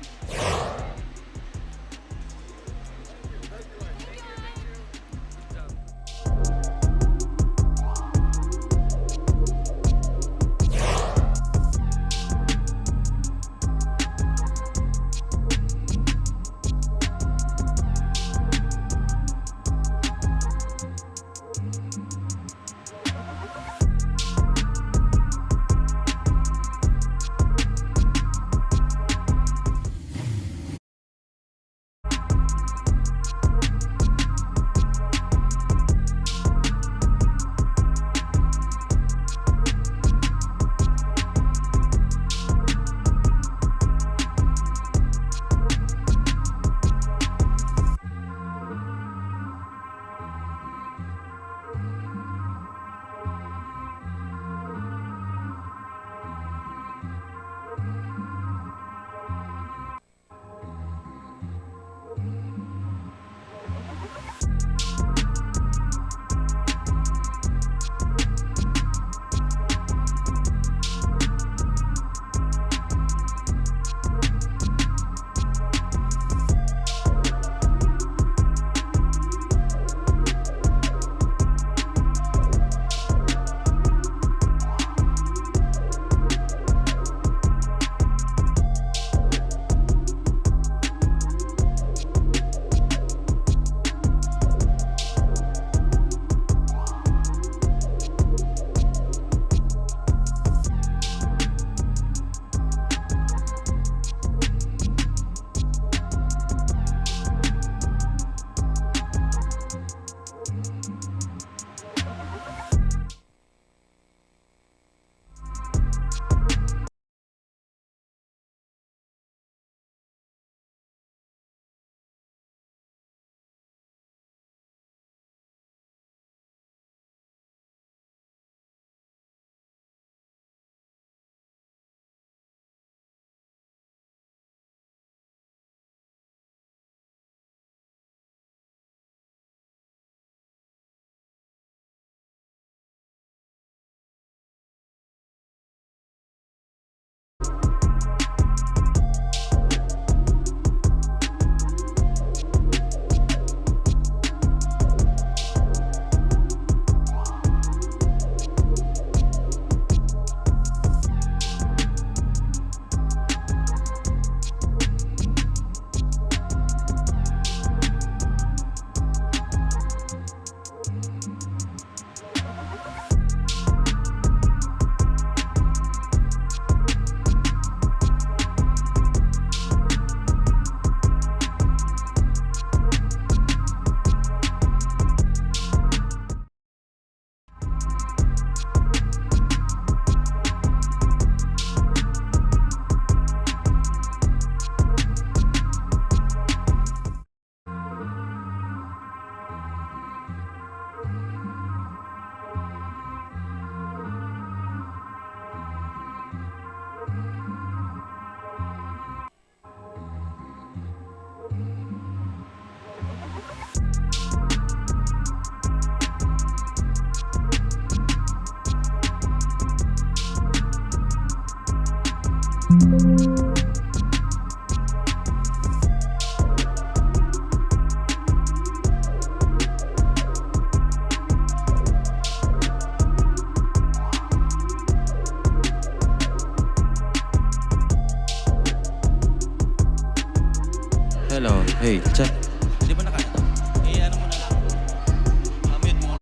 Hello. Hey, check. Di ba nakain to? Eh, ano mo na lang. Mute mo.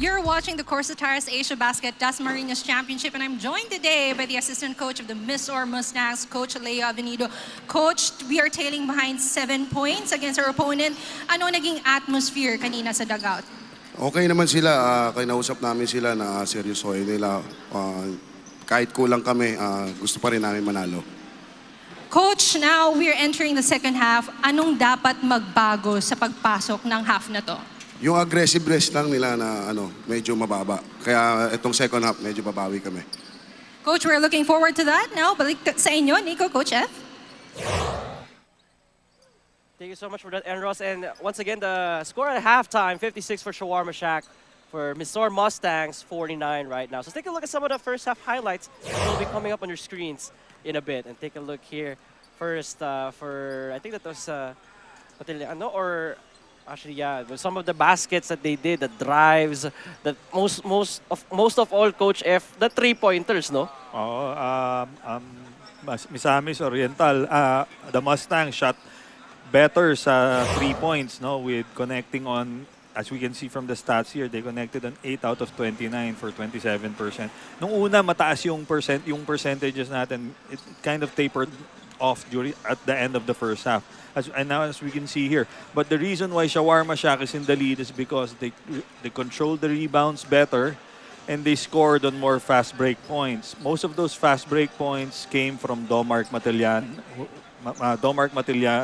You're watching the CORSA Tires Asiabasket Dasmariñas Championship, and I'm joined today by the assistant coach of the MisOr Mustangs, Coach Leo Avenido. Coach, we are tailing behind 7 points against our opponent. Ano naging atmosphere kanina sa dugout? Okay naman sila. Kinausap namin sila na seryosohin nila. Kahit kulang kami, gusto pa rin namin manalo. Coach, now we're entering the second half. Anong dapat magbago sa pagpasok ng half na to? Yung aggressiveness lang nila na medyo mababa. Kaya itong second half, medyo babawi kami. Coach, we're looking forward to that. Now, balik sa inyo, Nico, Coach F. Thank you so much for that, Enros. And once again, the score at halftime, 56 for Shawarma Shack, for MisOr Mustangs, 49 right now. So take a look at some of the first half highlights. They'll be coming up on your screens in a bit. And take a look here first for, I think that was, actually, yeah, some of the baskets that they did, the drives, the most of all, Coach F, the 3-pointers, no? Misamis Oriental, the Mustangs shot better sa 3 points, no? With connecting on, as we can see from the stats here, they connected on 8 out of 29 for 27%. Nung una, mataas yung percentages natin. It kind of tapered off at the end of the first half. And now, as we can see here. But the reason why Shawarma Shack is in the lead is because they controlled the rebounds better and they scored on more fast break points. Most of those fast break points came from Domark Matilian,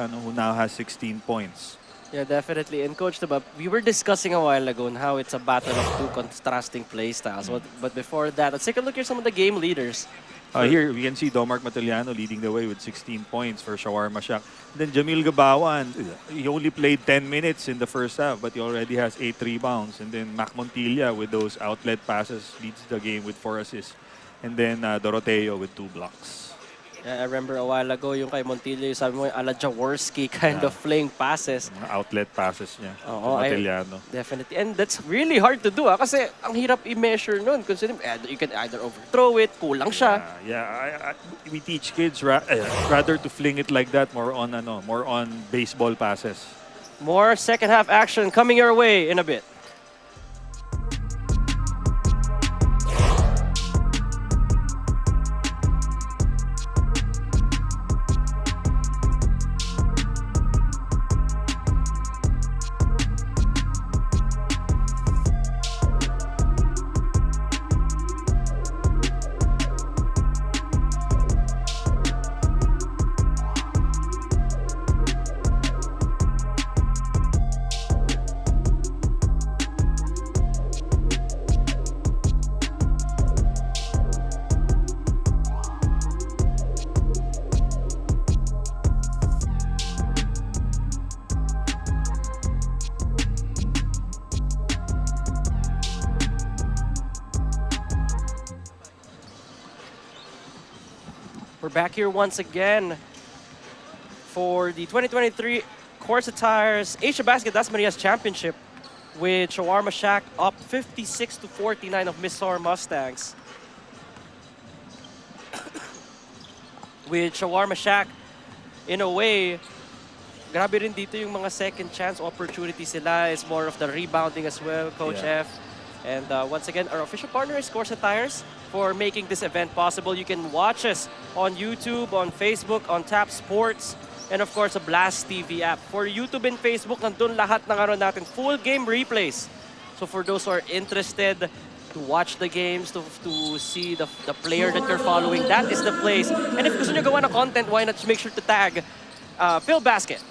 who now has 16 points. Yeah, definitely. And Coach, we were discussing a while ago on how it's a battle of two contrasting play styles. But before that, let's take a look at some of the game leaders. Here, we can see Domark Matiliano leading the way with 16 points for Shawarma Shack. Then Jamil Gabawan, he only played 10 minutes in the first half, but he already has 8 rebounds. And then Mac Montilla with those outlet passes leads the game with 4 assists. And then Doroteo with 2 blocks. I remember a while ago, yung kay Montilla, yung sabi mo, ala Jaworski kind of fling passes. Mga outlet passes niya. Matiliano. Definitely. And that's really hard to do, kasi ang hirap i-measure nun. Considering you can either overthrow it, kulang siya. We teach kids rather to fling it like that, more on baseball passes. More second half action coming your way in a bit. We're back here once again for the 2023 CORSA Tires Asiabasket Dasmariñas Championship with Shawarma Shack up 56-49 of MisOr Mustangs. With Shawarma Shack, in a way, grabe rin dito yung mga second chance opportunities sila. It's more of the rebounding as well, Coach F. And once again, our official partner is CORSA Tires for making this event possible. You can watch us on YouTube, on Facebook, on Tap Sports, and of course, a Blast TV app. For YouTube and Facebook, nandun lahat ng natin, full game replays. So for those who are interested to watch the games, to see the player that you're following, that is the place. And if gusto nyo gawa ng content, why not just make sure to tag Phil Basket.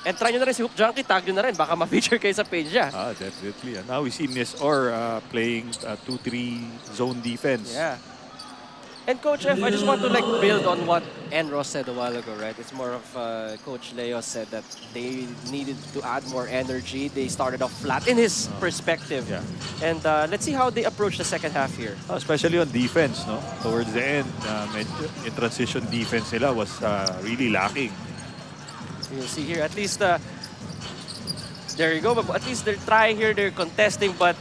And try nyo na rin si Hoop Junkie, tag nyo na rin. Baka ma-feature kayo sa page niya. Definitely. And now we see MisOr playing 2-3 zone defense. Yeah. And Coach F, I just want to build on what Enros said a while ago, right? It's more of Coach Leo said that they needed to add more energy. They started off flat in his perspective. Yeah. And let's see how they approach the second half here. Especially on defense, no? Towards the end, in transition defense nila was really lacking. You'll see here, at least, there you go, but at least they're trying here, they're contesting, but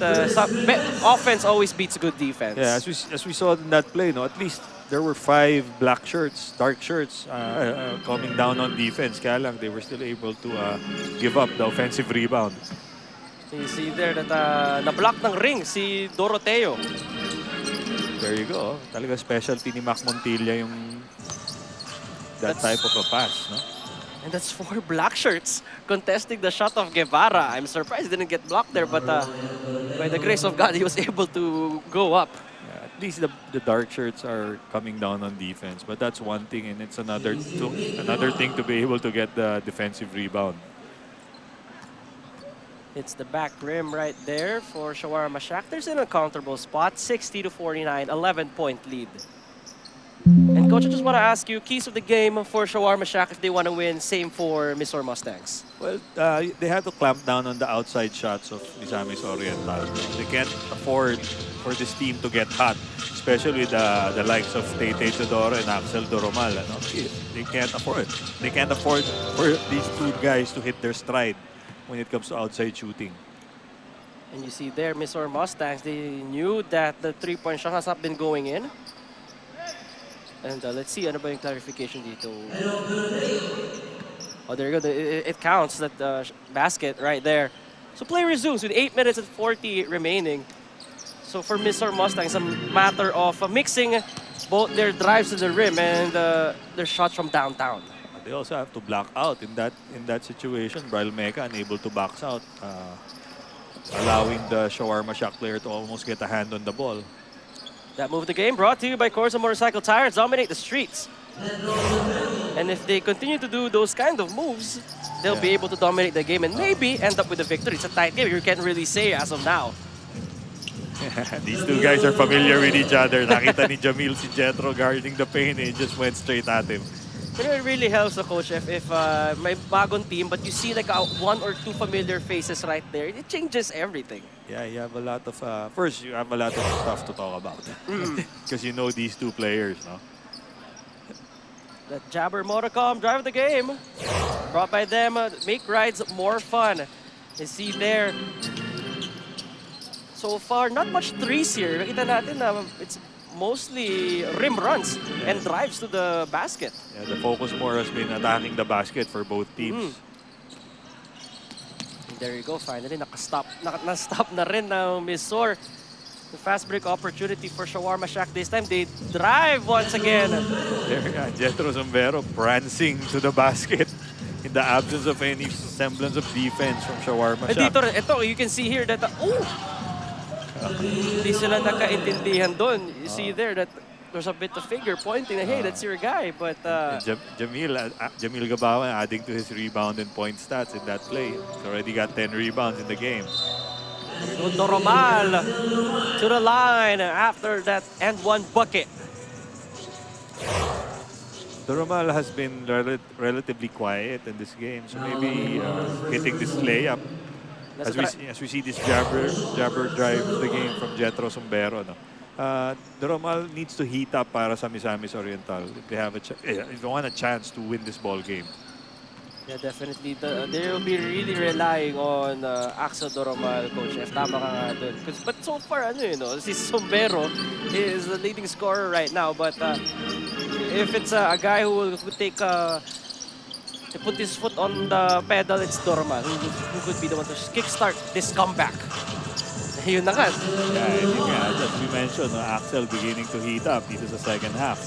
offense always beats good defense. Yeah, as we saw in that play, no, at least there were 5 black shirts, dark shirts coming down on defense. Kaya lang, they were still able to give up the offensive rebound. You see there that na-block ng ring si Doroteo. There you go. Talaga specialty ni Mac Montilla yung that type of a pass, no? And that's 4 black shirts contesting the shot of Guevara. I'm surprised he didn't get blocked there, but by the grace of God, he was able to go up. Yeah, at least the dark shirts are coming down on defense, but that's one thing, and it's another thing to be able to get the defensive rebound. It's the back rim right there for Shawarma Shack. There's an uncomfortable spot, 60-49, 11-point lead. And Coach, I just want to ask you, keys of the game for Shawarma Shack if they want to win, same for MisOr Mustangs. Well, they have to clamp down on the outside shots of Misamis Oriental. They can't afford for this team to get hot, especially with the likes of Tete Chodoro and Axel Doromal. No? They can't afford. They can't afford for these two guys to hit their stride when it comes to outside shooting. And you see there, MisOr Mustangs, they knew that the three-point shot has not been going in. And let's see, ano ba yung clarification dito? Oh, there you go. It counts, that basket right there. So play resumes with 8 minutes and 40 remaining. So for MisOr Mustangs, a matter of mixing both their drives to the rim and their shots from downtown. They also have to block out in that situation. Brian Meca unable to box out, allowing the Shawarma Shack player to almost get a hand on the ball. That move of the game brought to you by CORSA Motorcycle Tires. Dominate the streets. And if they continue to do those kind of moves, they'll be able to dominate the game and maybe end up with a victory. It's a tight game. You can't really say as of now. These two guys are familiar with each other. Nakita ni Jamil si Jetro guarding the paint and just went straight at him. You know, it really helps the coach if may bagong team, but you see like 1 or 2 familiar faces right there. It changes everything. Yeah, you have a lot of first you have a lot of stuff to talk about because you know these two players, no? The Jabber Motorcom drive of the game, brought by them, make rides more fun. You see there. So far, not much threes here. Nakita natin na it's mostly rim runs and drives to the basket. Yeah, the focus more has been attacking the basket for both teams. There you go, finally, na-stop na rin ng MisOr. The fast break opportunity for Shawarma Shack this time. They drive once again. There, Jetro Zumbero prancing to the basket in the absence of any semblance of defense from Shawarma Shack. Dito, ito, you can see here that, hindi sila nakaintindihan doon. You see there that there's a bit of figure pointing na, hey, that's your guy. But Jamil Gabawan adding to his rebound and point stats in that play. He's already got 10 rebounds in the game. Doromal to the line after that and 1 bucket. Doromal has been relatively quiet in this game, so maybe hitting this layup. As we see this jabber drive the game from Jetro Zumbero, no? Doromal needs to heat up para sa Misamis Oriental if they have if they want a chance to win this ball game. Yeah, definitely. They will be really relying on Axel Doromal, Coach F. Tama ka nga dun. But so far, si Zumbero is the leading scorer right now. But if it's a guy who will take to put his foot on the pedal, it's Doromal who could be the one to kickstart this comeback. Yun na nga. Yeah, as we mentioned, Axel beginning to heat up into the second half.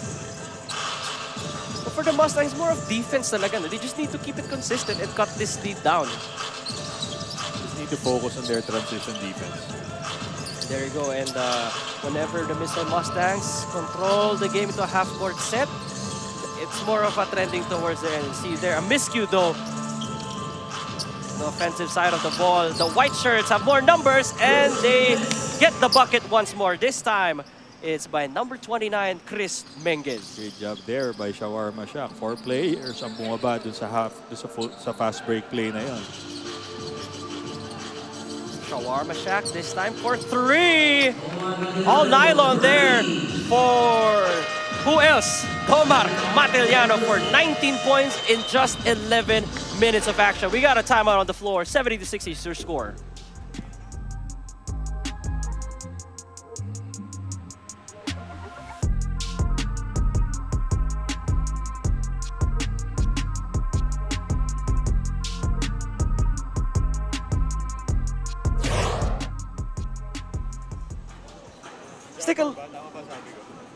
But for the Mustangs, more of defense talaga. They just need to keep it consistent and cut this lead down. Just need to focus on their transition defense. There you go. And whenever the MisOr Mustangs control the game into a half-court set, it's more of a trending towards the end. See there, a miscue though. The offensive side of the ball. The white shirts have more numbers and they get the bucket once more. This time, it's by number 29, Chris Menges. Great job there by Shawarma Shack. 4 players ang bumaba dun sa fast break play na yun. Shawarma Shack this time for 3. All nylon there for who else? Tomar Matellano for 19 points in just 11 minutes of action. We got a timeout on the floor. 70-60 is your score.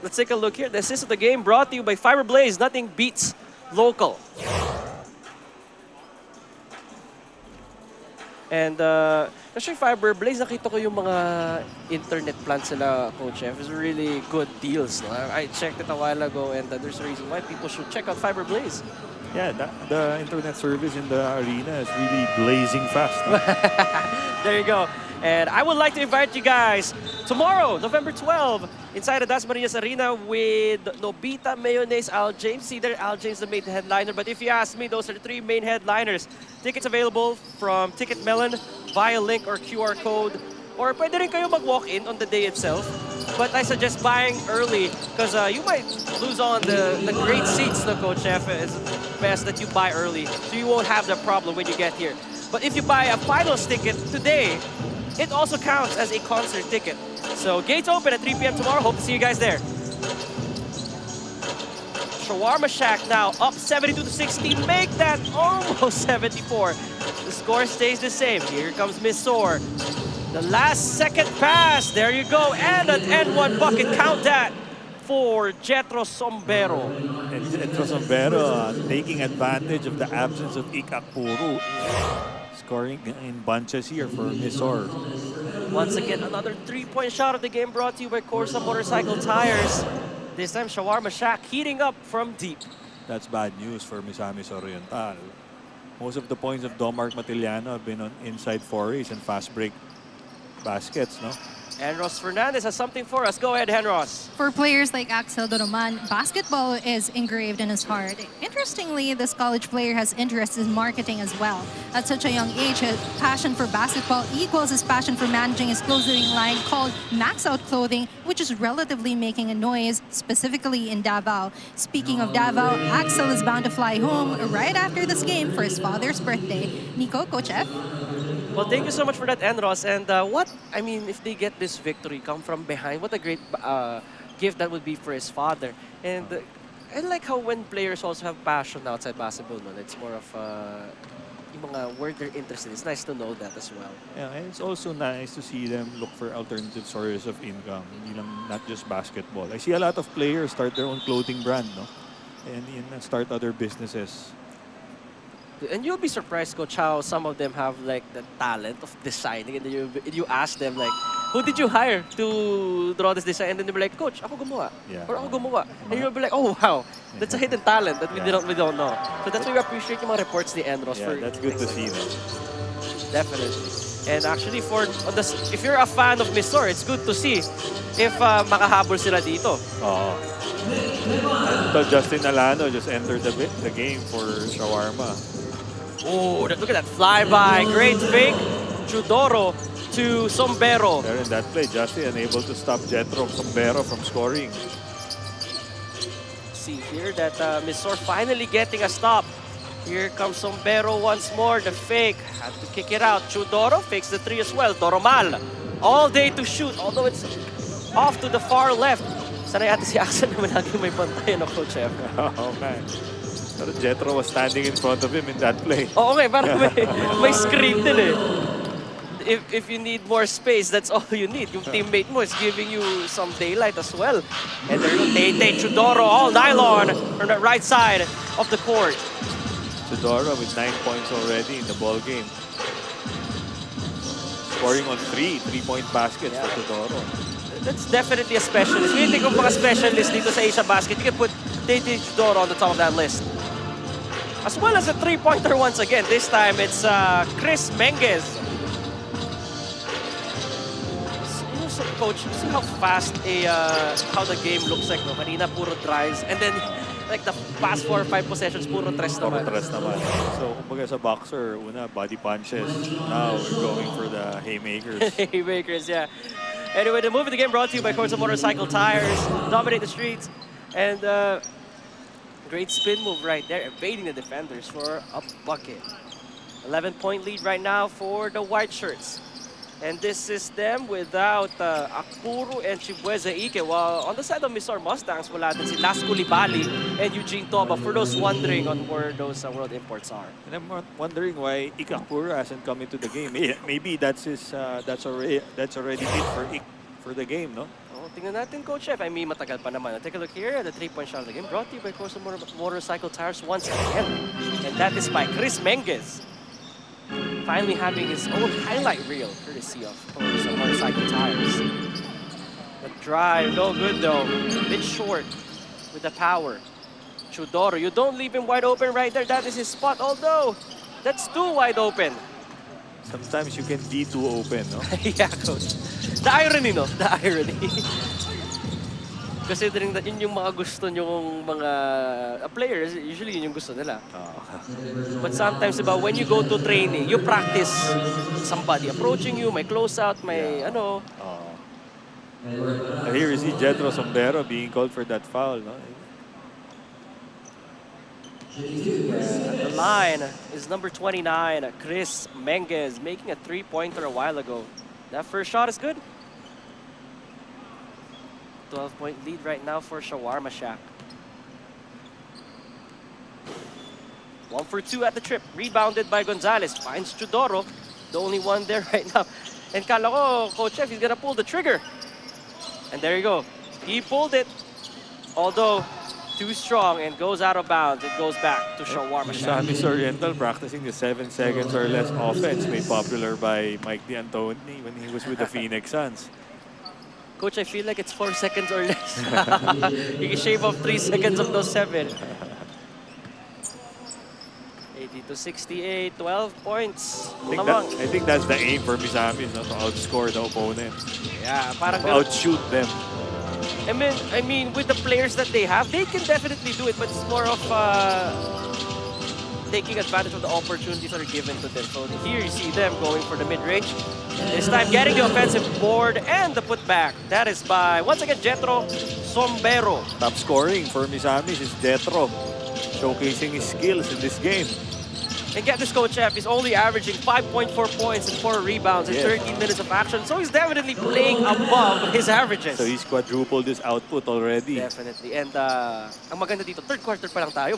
let's take a look here. The assist of the game brought to you by Fiber Blaze. Nothing beats local. And actually, Fiber Blaze, nakita ko yung mga internet plans nila, Coach F. It's really good deals. No? I checked it a while ago, and there's a reason why people should check out Fiber Blaze. Yeah, the internet service in the arena is really blazing fast. No? There you go. And I would like to invite you guys tomorrow, November 12, inside the Dasmariñas Arena with Nobita, Mayonnaise, Al James. See there, Al James the main headliner. But if you ask me, those are the three main headliners. Tickets available from Ticket Melon via link or QR code. Or pwede rin kayo mag-walk-in on the day itself. But I suggest buying early because you might lose on the great seats, the Coach F. It's best that you buy early so you won't have the problem when you get here. But if you buy a finals ticket today, it also counts as a concert ticket. So gates open at 3 p.m. tomorrow. Hope to see you guys there. Shawarma Shack now up 72-16. Make that almost 74. The score stays the same. Here comes MisOr. The last second pass. There you go. And an N1 bucket. Count that for Jetro Sombero. And Jetro Sombero taking advantage of the absence of Ikakpuru. Scoring in bunches here for MisOr. Once again, another three-point shot of the game brought to you by CORSA Motorcycle Tires. This time, Shawarma Shack heating up from deep. That's bad news for Misamis Oriental. Most of the points of Domark Matiliano have been on inside forays and fast break baskets, no? Henros Fernandez has something for us. Go ahead, Henros. For players like Axel Doroman, basketball is engraved in his heart. Interestingly, this college player has interest in marketing as well. At such a young age, his passion for basketball equals his passion for managing his clothing line called Max Out Clothing, which is relatively making a noise, specifically in Davao. Speaking of Davao, Axel is bound to fly home right after this game for his father's birthday. Nico, Coach F? Well, thank you so much for that, Enros. And if they get this victory, come from behind, what a great gift that would be for his father. And I like how when players also have passion outside basketball, no? It's more of yung mga where they're interested. It's nice to know that as well. Yeah, and it's also nice to see them look for alternative sources of income, not just basketball. I see a lot of players start their own clothing brand, no? And start other businesses. And you'll be surprised, Coach, how some of them have like the talent of designing. And you ask them like, who did you hire to draw this design? And then they'll be like, Coach, ako gumawa. Yeah. Or ako gumawa. And you'll be like, oh wow, that's a hidden talent that we don't know. So that's why we appreciate yung mga reports ni Enros. Yeah, that's good to see. Definitely. And actually, if you're a fan of MisOr, it's good to see if makahabol sila dito. And Justin Alano just entered the game for Shawarma. Oh, look at that flyby. Great fake. Chudoro to Sombero. There in that play, Justin unable to stop Jetro Sombero from scoring. See here that MisOr finally getting a stop. Here comes Sombero once more. The fake. Had to kick it out. Chudoro fakes the three as well. Doromal. All day to shoot, although it's off to the far left. Sanay ata si Axel naman lagi may bantay na Coach F. Oh man. Pero Jetro was standing in front of him in that play. Oo nga, parang may screen din eh. If you need more space, that's all you need. Yung teammate mo is giving you some daylight as well. And there you go, Tate Chudoro all nylon on the right side of the court. Chudoro with 9 points already in the ball game. Scoring on three-point baskets for Chudoro. That's definitely a specialist. When you think of mga specialists dito sa Asiabasket, you can put Tate Chudoro on the top of that list. As well as a three-pointer once again. This time it's Chris Menges. So, Coach, see how fast how the game looks like, no? Kanina puro drives, and then like the past 4 or 5 possessions puro tres naman. So, kumbaga sa boxer, una body punches. Now we're going for the haymakers. Haymakers, yeah. Anyway, the move of the game brought to you by CORSA Motorcycle Tires. Dominate the streets, and great spin move right there, evading the defenders for a bucket. 11-point lead right now for the white shirts. And this is them without Akpuru and Chibueze Ike. While on the side of MisOr Mustangs, wala din si Las Culibali and Eugene Toba for those wondering on where those world imports are. And I'm wondering why Akpuru hasn't come into the game. Maybe that's already it for the game, no? Oh, tingnan natin, Coach Chef. I mean, matagal pa naman. Take a look here at the 3-point shot of the game. Brought to you by CORSA Motorcycle Tires once again. And that is by Chris Menges. Finally having his own highlight reel, courtesy of CORSA Motorcycle Tires. The drive, no good though. A bit short with the power. Chudoro, you don't leave him wide open right there. That is his spot, although that's too wide open. Sometimes you can be too open, no? Yeah, Coach. The irony, no? The irony. Considering that yun yung mga gusto nyong mga players, usually yun yung gusto nila. But sometimes, diba, when you go to training, you practice somebody approaching you, may closeout, may ano. Here you see Jetro Sombero being called for that foul, no? The line is number 29, Chris Menges, making a three-pointer a while ago. That first shot is good. 12-point lead right now for Shawarma Shack. 1 for 2 at the trip. Rebounded by Gonzalez. Finds Chudoro, the only one there right now. And kala ko, Coach Chef, he's gonna pull the trigger. And there you go. He pulled it. Although, too strong and goes out of bounds. It goes back to Shawarma Shack. Samis Oriental practicing the 7 seconds or less offense made popular by Mike D'Antoni when he was with the Phoenix Suns. Coach, I feel like it's 4 seconds or less. You can shave off 3 seconds of those 7. 80-68, 12 points. I think that's the aim for Misamis, no? To outscore the opponent. Yeah, parang to outshoot them. I mean, with the players that they have, they can definitely do it, but it's more of taking advantage of the opportunities that are given to them. So here you see them going for the mid-range. This time getting the offensive board and the putback. That is by, once again, Jetro Sombero. Top scoring for Misamis is Jetro, showcasing his skills in this game. And get this, Coach Chef, he's only averaging 5.4 points and 4 rebounds in 13 minutes of action. So he's definitely playing above his averages. So he's quadrupled his output already. Definitely. And ang maganda dito, third quarter pa lang tayo.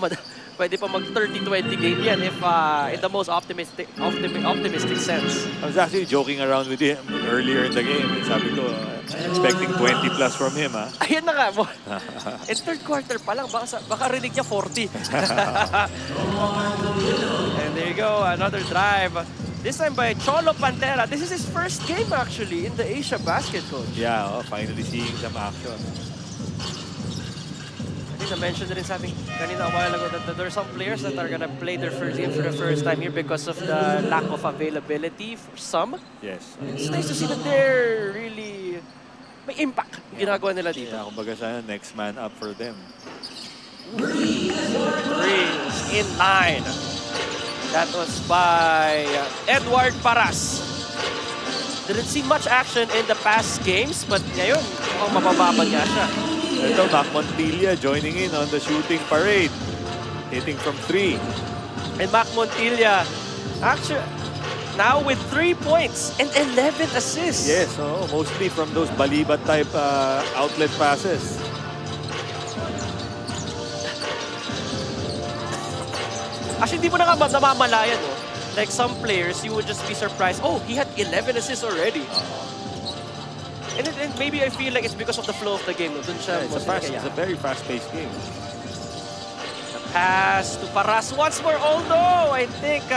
Pwede pa mag 30-20 game yan if in the most optimistic sense. I was actually joking around with him earlier in the game. Sabi ko, expecting 20 plus from him. Ayun na nga mo. In third quarter pa lang, baka rinig niya 40. And there you go, another drive. This time by Cholo Pantera. This is his first game actually in the Asiabasket, Coach. Yeah, finally seeing some action. I think I mentioned rin sa ating kanina a while ago that there are some players that are gonna play their first game for the first time here because of the lack of availability for some. Yes. It's nice to see that they're really may impact yung ginagawa nila dito. Yeah, kumbaga sana next man up for them. 3 in line. That was by Edward Paras. Didn't see much action in the past games, but ngayon, mukhang mabababa nga siya. Ito, Mac Montilla joining in on the shooting parade. Hitting from 3. And Mac Montilla, actually, now with 3 points and 11 assists. Yes, mostly from those Baliba type outlet passes. Actually, di mo na nga namamalayan, no? Like some players, you would just be surprised, oh, he had 11 assists already. And maybe I feel like it's because of the flow of the game. No? Dun siya, It's a very fast-paced game. The pass to Paras once more, although I think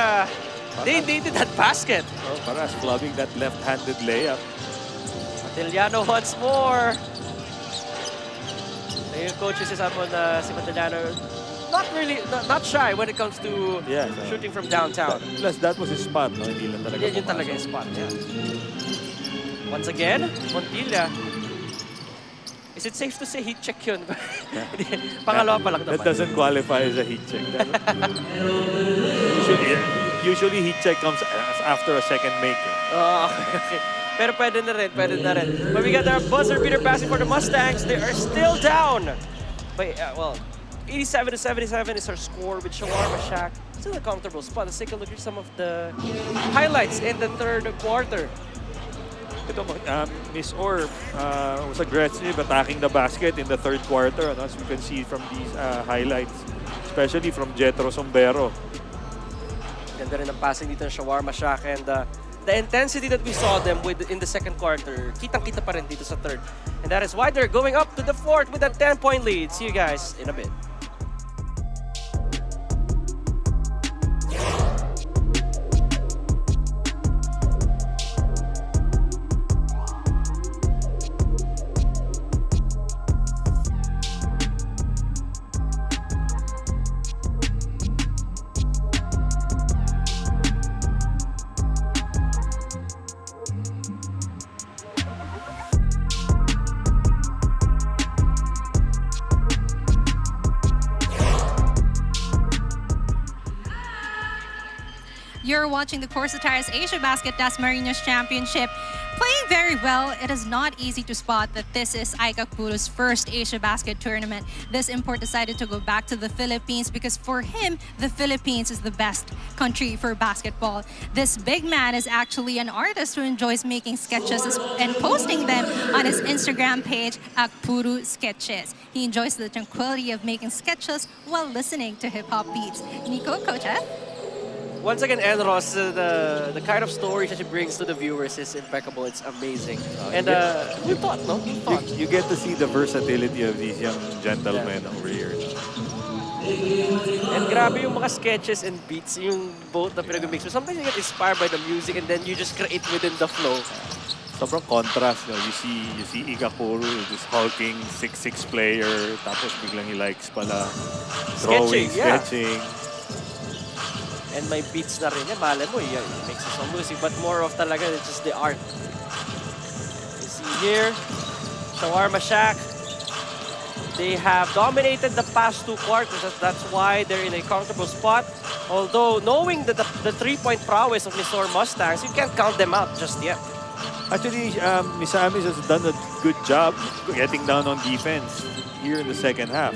they needed that basket. Oh, Paras clubbing that left-handed layup. Matiliano once more. Yung coaches sabi mo na si Matiliano, not shy when it comes to shooting from downtown. Plus, that was his spot, no? Hindi lang talaga. Yan yung talaga yung spot, yeah. Once again, Montilla. Is it safe to say heat check yun? Pangalawa pa lang naman. That doesn't qualify as a heat check. Usually heat check comes after a second make. Oh, okay. Pero pwede na rin. But we got our buzzer beater passing for the Mustangs. They are still down. But, 87-77 is our score with Shawarma Shack. Still a comfortable spot. Let's take a look at some of the highlights in the third quarter. Ito, MisOr was aggressive attacking the basket in the third quarter, as we can see from these highlights, especially from Jetro Sombero. Ganda rin ang passing dito ng Shawarma Shack, and the intensity that we saw them with in the second quarter, kitang-kita pa rin dito sa third. And that is why they're going up to the fourth with a 10-point lead. See you guys in a bit. You're watching the CORSA Tires Asiabasket Dasmariñas Championship. Playing very well, it is not easy to spot that this is Ika Puro's first Asiabasket tournament. This import decided to go back to the Philippines because for him, the Philippines is the best country for basketball. This big man is actually an artist who enjoys making sketches and posting them on his Instagram page, Puro Sketches. He enjoys the tranquility of making sketches while listening to hip-hop beats. Nico, Coach F? Once again, Enros, the kind of stories that he brings to the viewers is impeccable. It's amazing. And we thought, no? We thought. You get to see the versatility of these young gentlemen over here. And grabe yung mga sketches and beats, yung both na pinag-mix. So sometimes you get inspired by the music and then you just create within the flow. Sobrang contrast, no? You see Ika Puro, this hulking 6'6" player, tapos biglang he likes pala drawing, sketching. And may beats na rin yan. Malay mo, he makes his own music. But more of talaga, it's just the art. You see here, Shawarma Shack. They have dominated the past 2 quarters. That's why they're in a comfortable spot. Although, knowing that the 3-point prowess of MisOr Mustangs, you can't count them out just yet. Actually, Misamis has done a good job getting down on defense here in the second half.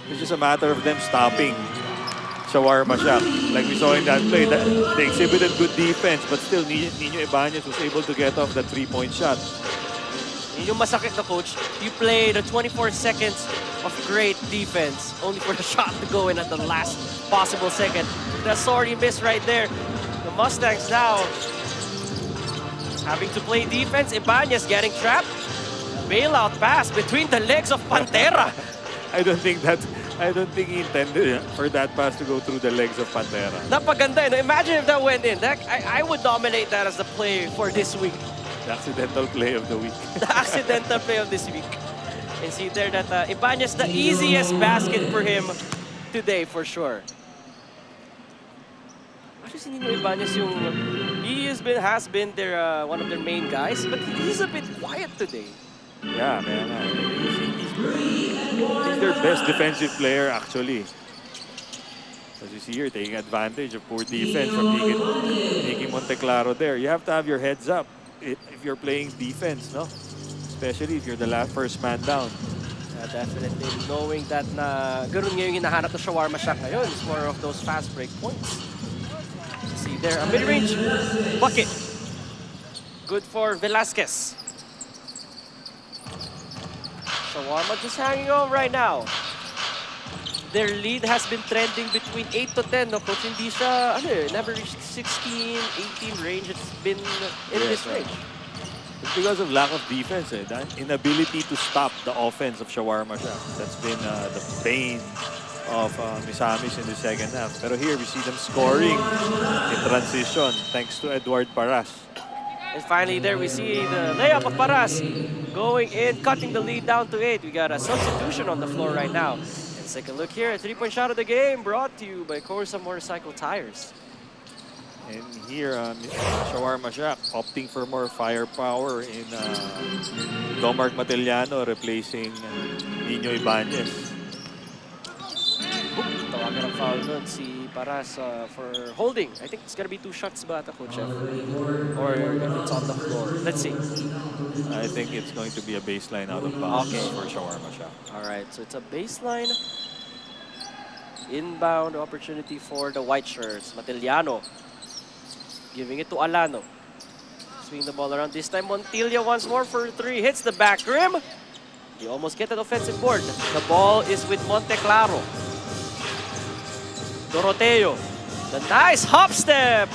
It's just a matter of them stopping Shawarma Shack. Like we saw in that play, they exhibited good defense, but still Nino Ibanez was able to get off the 3-point shot. Yung masakit na, Coach, you play the 24 seconds of great defense only for the shot to go in at the last possible second. The sorry miss right there. The Mustangs now having to play defense. Ibanez getting trapped. Bailout pass between the legs of Pantera. I don't think he intended for that pass to go through the legs of Pantera. Napaganda, eh? Imagine if that went in. I would nominate that as the play for this week. The accidental play of the week. The accidental play of this week. And see there that Ibanez, the easiest basket for him today for sure. Actually, si Nino Ibanez he has been their one of their main guys, but he's a bit quiet today. Yeah, man. He's their best defensive player, actually. As you see here, taking advantage of poor defense from Nicky Monteclaro there. You have to have your heads up if you're playing defense, no? Especially if you're the first man down. Yeah, definitely. Knowing that ganun nga yung hinahanap na Shawarma Shack ngayon. It's more of those fast break points. See there, a mid-range bucket. Good for Velasquez. Shawarma just hanging on right now. Their lead has been trending between 8 to 10. No, Coach, hindi siya, never reached 16, 18 range. It's been in this range. It's because of lack of defense, the inability to stop the offense of Shawarma Shack. That's been the bane of Misamis in the second half. Pero here we see them scoring in transition thanks to Edward Paras. And finally there we see the layup of Paras going in, cutting the lead down to 8. We got a substitution on the floor right now. Let's take a look here. A 3-point shot of the game brought to you by CORSA Motorcycle Tires. And here, Shawarma Shack opting for more firepower in Domark Matellano replacing Nino Ibanez. Tawagan ang foul nun si Paras for holding. I think it's gonna be 2 shots ba ata, Coach F? Or if it's on the floor. Let's see. I think it's going to be a baseline out of bounds for Shawarma Shack. Alright, so it's a baseline. Inbound opportunity for the white shirts. Matellano giving it to Alano. Swing the ball around. This time Montilla once more for 3. Hits the back rim. You almost get an offensive board. The ball is with Monteclaro. Doroteo The nice hop step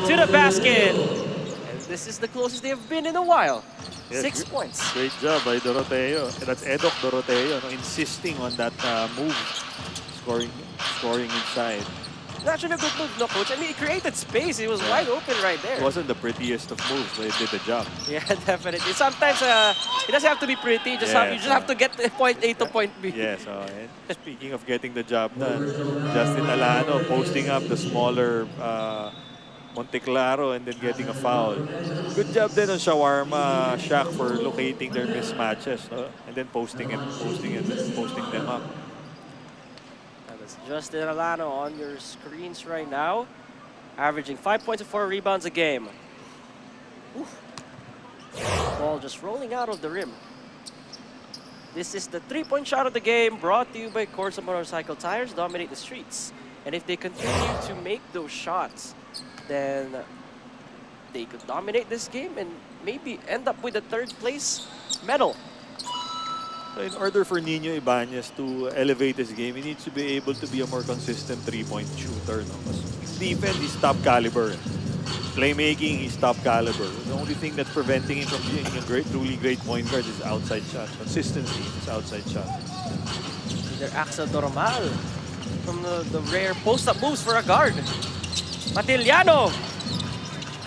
to the basket. And this is the closest they have been in a while. Yes, 6 points. Great job by Doroteo. That's Edok Doroteo, no, insisting on that move, scoring inside. Actually a good move, no, coach? I mean, he created space. He was wide open right there. It wasn't the prettiest of moves, but it did the job. Yeah, definitely. Sometimes it doesn't have to be pretty. You just have to get to point A to point B. Yes, and speaking of getting the job done, Justin Alano posting up the smaller Monteclaro and then getting a foul. Good job then on Shawarma, Shaq, for locating their mismatches, no? And then posting them up. That's Justin Alano on your screens right now, averaging 5 points and 4 rebounds a game. Oof. Ball just rolling out of the rim. This is the 3-point shot of the game, brought to you by CORSA Motorcycle Tires. Dominate the streets. And if they continue to make those shots, then they could dominate this game and maybe end up with a 3rd place medal. So in order for Nino Ibanez to elevate his game, he needs to be able to be a more consistent 3-point shooter. No? His defense is top caliber. Playmaking, he's top caliber. The only thing that's preventing him from being a truly great point guard is outside shots. Consistency is outside shots. Either Axel Doromal from the rare post-up moves for a guard. Matiliano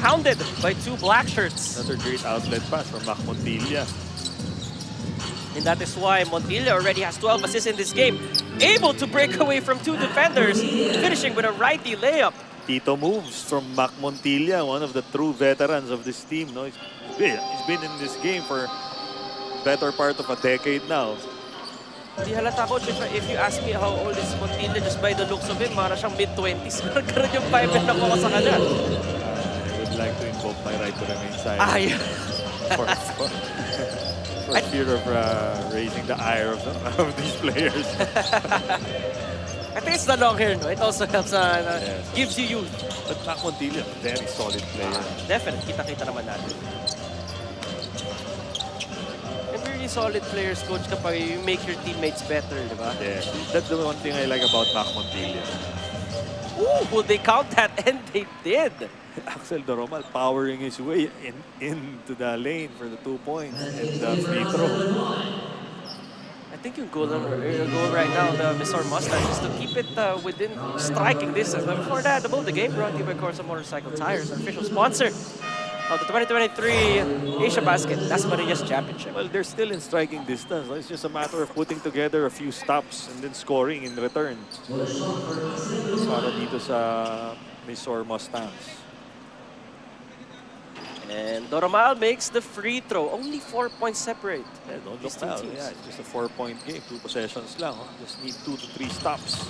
hounded by 2 black shirts. Another great outlet pass from Mac Montilla. And that is why Montilla already has 12 assists in this game. Able to break away from 2 defenders, finishing with a righty layup. Tito moves from Mac Montilla, one of the true veterans of this team. No, he's been in this game for better part of a decade now. Di halata, coach, if you ask me how old is Montilla, just by the looks of him, para siyang mid-20s. Karoon yung 5 na po sa kanya. I would like to invoke my right to remain silent. Yeah. For fear of raising the ire of these players. I think it's the long hair, no? It also helps, gives you youth. But Mac Montilla, very solid player. Definitely, kita-kita naman natin. And really solid players, coach, kapag you make your teammates better, di ba? Yeah, that's the one thing I like about Mac Montilla. Ooh, they count that, and they did. Axel Doromal powering his way into the lane for the 2 points and the free throw. I think your goal right now, the MisOr Mustangs, is to keep it within striking distance. But before that, the game brought to you by CORSA Motorcycle Tires, an official sponsor of the 2023 Asiabasket Dasmariñas Championship. Well, they're still in striking distance. It's just a matter of putting together a few stops and then scoring in return. Para dito sa MisOr Mustangs. And Doromal makes the free throw. Only 4 points separate. Yeah, don't look these two now. teams. Yeah, it's just a 4-point game. 2 possessions lang. Just need 2 to 3 stops.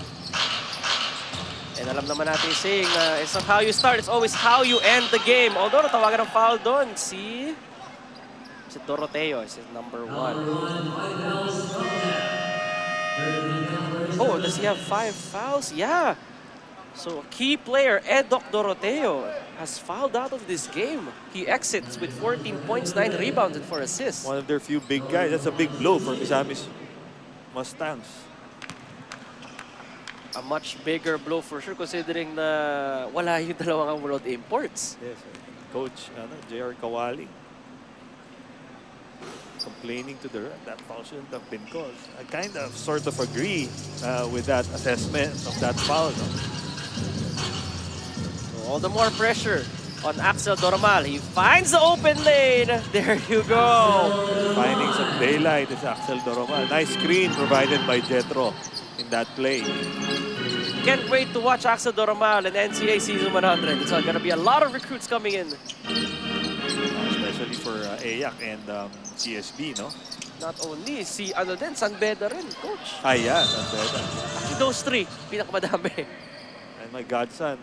And alam naman natin yung saying na it's not how you start, it's always how you end the game. Although natawagan ng foul doon, si Doroteo is number 1. Oh, does he have 5 fouls? Yeah. So a key player, Edok Doroteo, has fouled out of this game. He exits with 14 points, 9 rebounds, and 4 assists. One of their few big guys. That's a big blow for Misamis Mustangs. A much bigger blow for sure considering na wala yung dalawang world imports. Yes, Coach JR Kawali complaining to the ref that foul shouldn't have been called. I kind of sort of agree with that assessment of that foul. No? All the more pressure on Axel Doromal. He finds the open lane. There you go. Finding some daylight is Axel Doromal. Nice screen provided by Jetro in that play. Can't wait to watch Axel Doromal in NCAA Season 100. It's going to be a lot of recruits coming in. Especially for AYAC and CSB, no? Not only, San Beda rin, coach. Yeah, San Beda. Actually, those 3, pinakamadami. And my godson,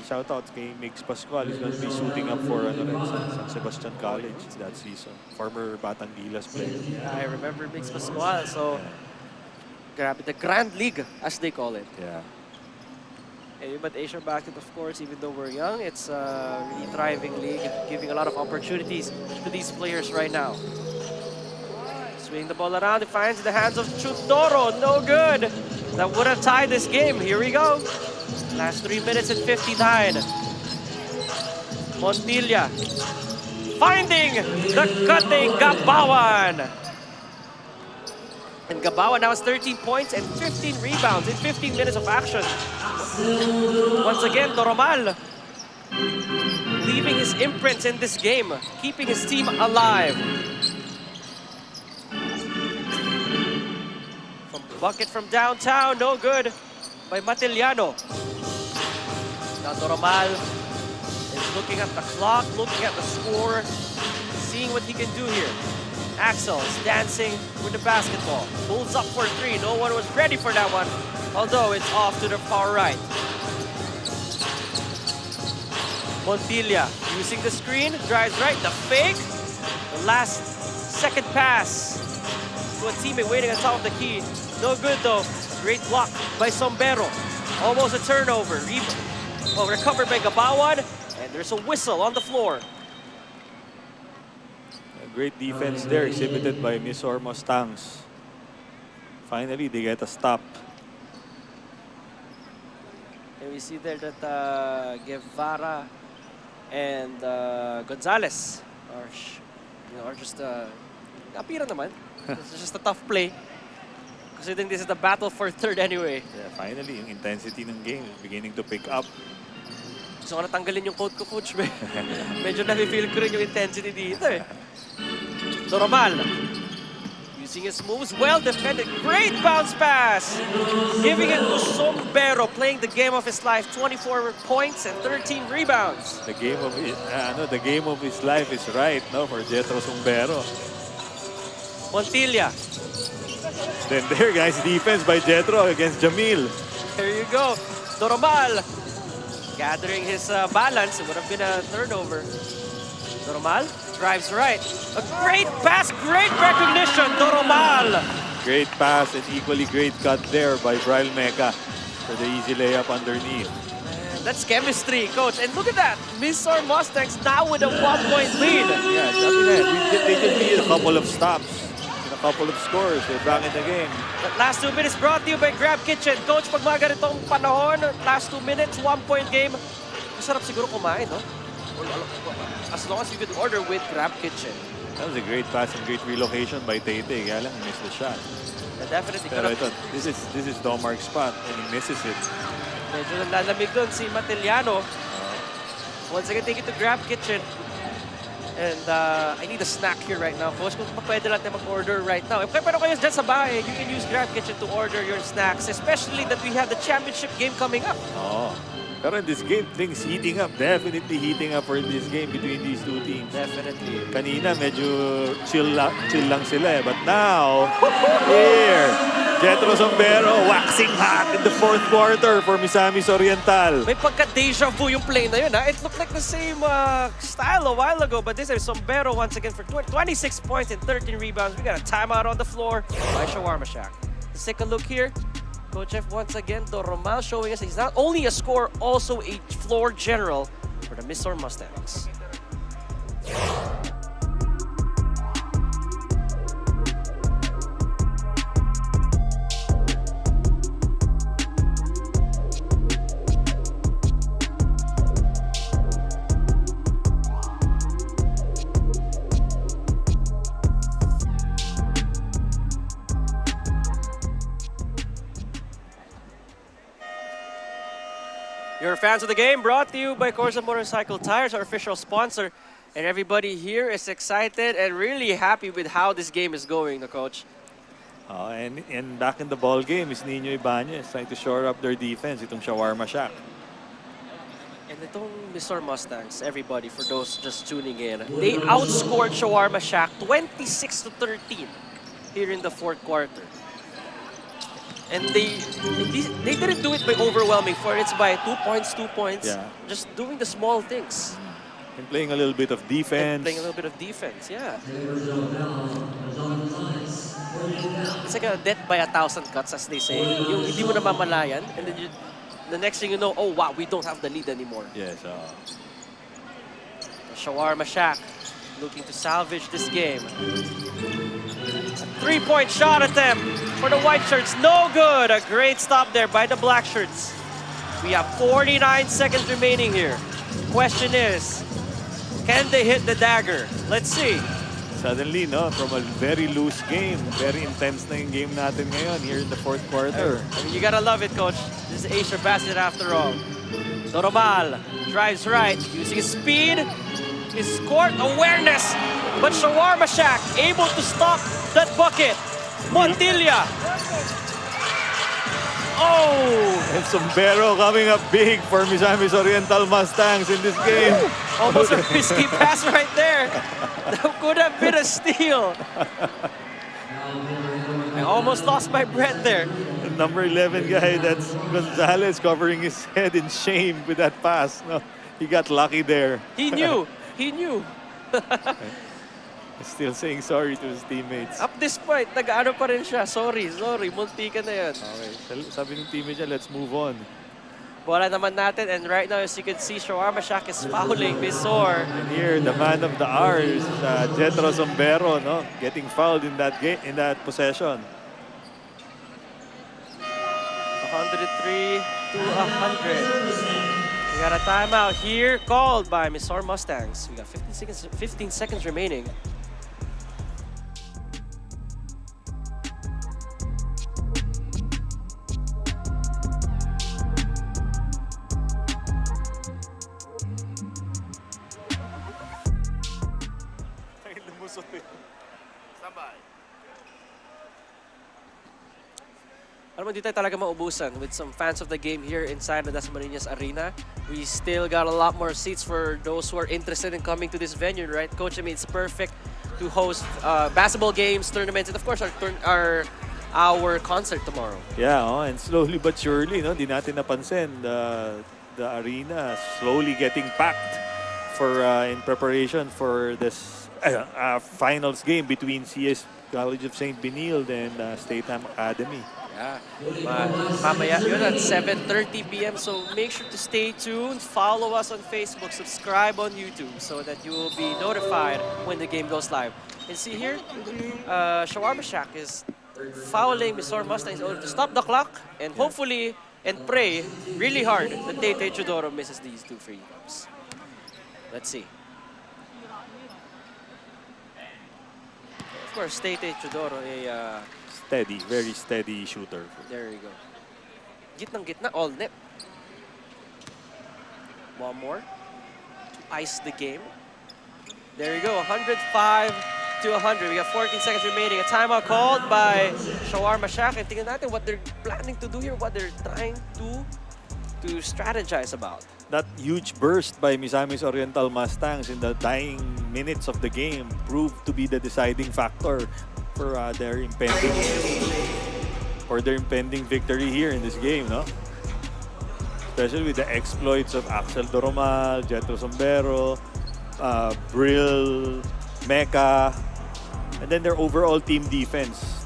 shoutouts kay Mix Pascual, is going to be suiting up for San Sebastian College that season. Former Batang Gilas player. Yeah, I remember Mix Pascual. So, grabe, the Grand League, as they call it. Yeah. But Asiabasket, of course, even though we're young, it's a really thriving league, giving a lot of opportunities to these players right now. Swing the ball around, it finds in the hands of Chutoro. No good. That would have tied this game. Here we go. Last 3 minutes and 59. Montilla finding the cutting Gabawan. And Gabawan now has 13 points and 15 rebounds in 15 minutes of action. Once again, Doromal leaving his imprints in this game, keeping his team alive. Bucket from downtown, no good by Matiliano. Now Doromal is looking at the clock, looking at the score, seeing what he can do here. Axel is dancing with the basketball. Pulls up for 3. No one was ready for that one, although it's off to the far right. Montilla using the screen, drives right, the fake. The last second pass to a teammate waiting on top of the key. No good though. Great block by Sombero. Almost a turnover. Recovered by Gabawan, and there's a whistle on the floor. A great defense there exhibited by MisOr Mustangs. Finally, they get a stop. And we see there that Guevara and Gonzalez are just napira naman. It's just a tough play. Considering this is the battle for third anyway. Yeah, finally, yung intensity ng game is beginning to pick up. Gusto ko natanggalin yung coat ko, coach. Medyo nafe-feel ko rin yung intensity dito eh. Doromal using his moves, well defended. Great bounce pass! Giving it to Sombero, playing the game of his life. 24 points and 13 rebounds. The game of his life is right, no, for Jetro Sombero. Montilla. Then there, guys, defense by Jetro against Jamil. There you go. Doromal gathering his balance. It would have been a turnover. Doromal drives right. A great pass, great recognition, Doromal. Great pass and equally great cut there by Brian Meca for the easy layup underneath. Man, that's chemistry, coach. And look at that. MisOr Mustangs now with a 1-point lead. Yeah, definitely. They just need a couple of stops. Couple of scores, they're back in the game. That last 2 minutes brought to you by Grab Kitchen. Coach, pag mga ganitong panahon, last 2 minutes, 1-point game, masarap siguro kumain, no? As long as you could order with Grab Kitchen. That was a great pass and great relocation by Tete. Kaya lang, he missed the shot. And definitely Pero ito, this is Domark's spot and he misses it. Medyo nalalamig doon si Matiliano. Once again, take it to Grab Kitchen. And I need a snack here right now, coach. Kung pwede natin mag-order right now. If pero kayo dyan sa bahay, you can use Grab Kitchen to order your snacks, especially that we have the championship game coming up. Oh. Pero in this game, things heating up. Definitely heating up for this game between these two teams. Definitely. Kanina, medyo chill lang sila eh. But now, here, Jetro Sombero waxing hot in the fourth quarter for Misamis Oriental. May pagka-deja vu yung play na yun, ha? It looked like the same style a while ago, but this is Sombero once again for 26 points and 13 rebounds. We got a timeout on the floor by Shawarma Shack. Let's take a look here. Coach F once again, Doromal showing us he's not only a scorer, also a floor general for the MisOr Mustangs. Your fans of the game brought to you by CORSA Motorcycle Tires, our official sponsor. And everybody here is excited and really happy with how this game is going, the coach. And back in the ball game is Nino Ibanez trying to shore up their defense, itong Shawarma Shack. And itong MisOr Mustangs, everybody, for those just tuning in, they outscored Shawarma Shack 26-13 here in the fourth quarter. And they didn't do it by overwhelming for it's by 2 points, 2 points. Yeah. Just doing the small things. And playing a little bit of defense. And playing a little bit of defense, yeah. It's like a death by 1,000 cuts, as they say. Yung hindi mo namamalayan, and then the next thing you know, oh wow, we don't have the lead anymore. Yes. Shawarma Shack looking to salvage this game. A 3-point shot attempt for the white shirts, no good. A great stop there by the black shirts. We have 49 seconds remaining here. Question is, can they hit the dagger? Let's see. Suddenly, no, from a very loose game, very intense na yung game natin ngayon here in the fourth quarter. I mean, you gotta love it, coach. This is Asiabasket after all. Doromal drives right, using his speed, his court awareness. But Shawarma Shack able to stop that bucket. Montilla. Oh! And Sombrero coming up big for Misamis Oriental Mustangs in this game. Almost a risky pass right there. That could have been a steal. I almost lost my breath there. The number 11 guy, that's Gonzalez, covering his head in shame with that pass. No, he got lucky there. He knew. He knew. Still saying sorry to his teammates. Up this point, nag-ano pa rin siya. Sorry, munti ka na yan. Okay, sabi ng teammate niya, let's move on. Bola naman natin, and right now, as you can see, Shawarma Shack is fouling MisOr. And here, the man of the hour is Jetro Sombrero, no, getting fouled in that game, in that possession. 103 to 100. We got a timeout here called by MisOr Mustangs. We got 15 seconds remaining. Alam mo, di tayo talaga maubusan with some fans of the game here inside the Dasmariñas Arena. We still got a lot more seats for those who are interested in coming to this venue, right, Coach? I mean, it's perfect to host basketball games, tournaments, and of course our concert tomorrow. Yeah, and slowly but surely, no, di natin napansin the arena slowly getting packed for in preparation for this finals game between CS College of St. Benilde and State Ham Academy. Yeah, mamaya yun at 7:30 p.m. So make sure to stay tuned. Follow us on Facebook, subscribe on YouTube so that you will be notified when the game goes live. And see here, Shawarma Shack is fouling MisOr Mustangs in order to stop the clock and hopefully and pray really hard that Tete Chudoro misses these two free throws. Let's see. Of course, Tete Chudoro, Steady, very steady shooter. there you go. Gitnang-gitna, all net. One more to ice the game. There you go, 105 to 100. We got 14 seconds remaining. A timeout called by Shawarma Shack. And tingnan natin what they're planning to do here, what they're trying to strategize about. That huge burst by Misamis Oriental Mustangs in the dying minutes of the game proved to be the deciding factor for their impending victory here in this game, no? Especially with the exploits of Axel Doromal, Jetro Sombrero, Brill, Mecca, and then their overall team defense.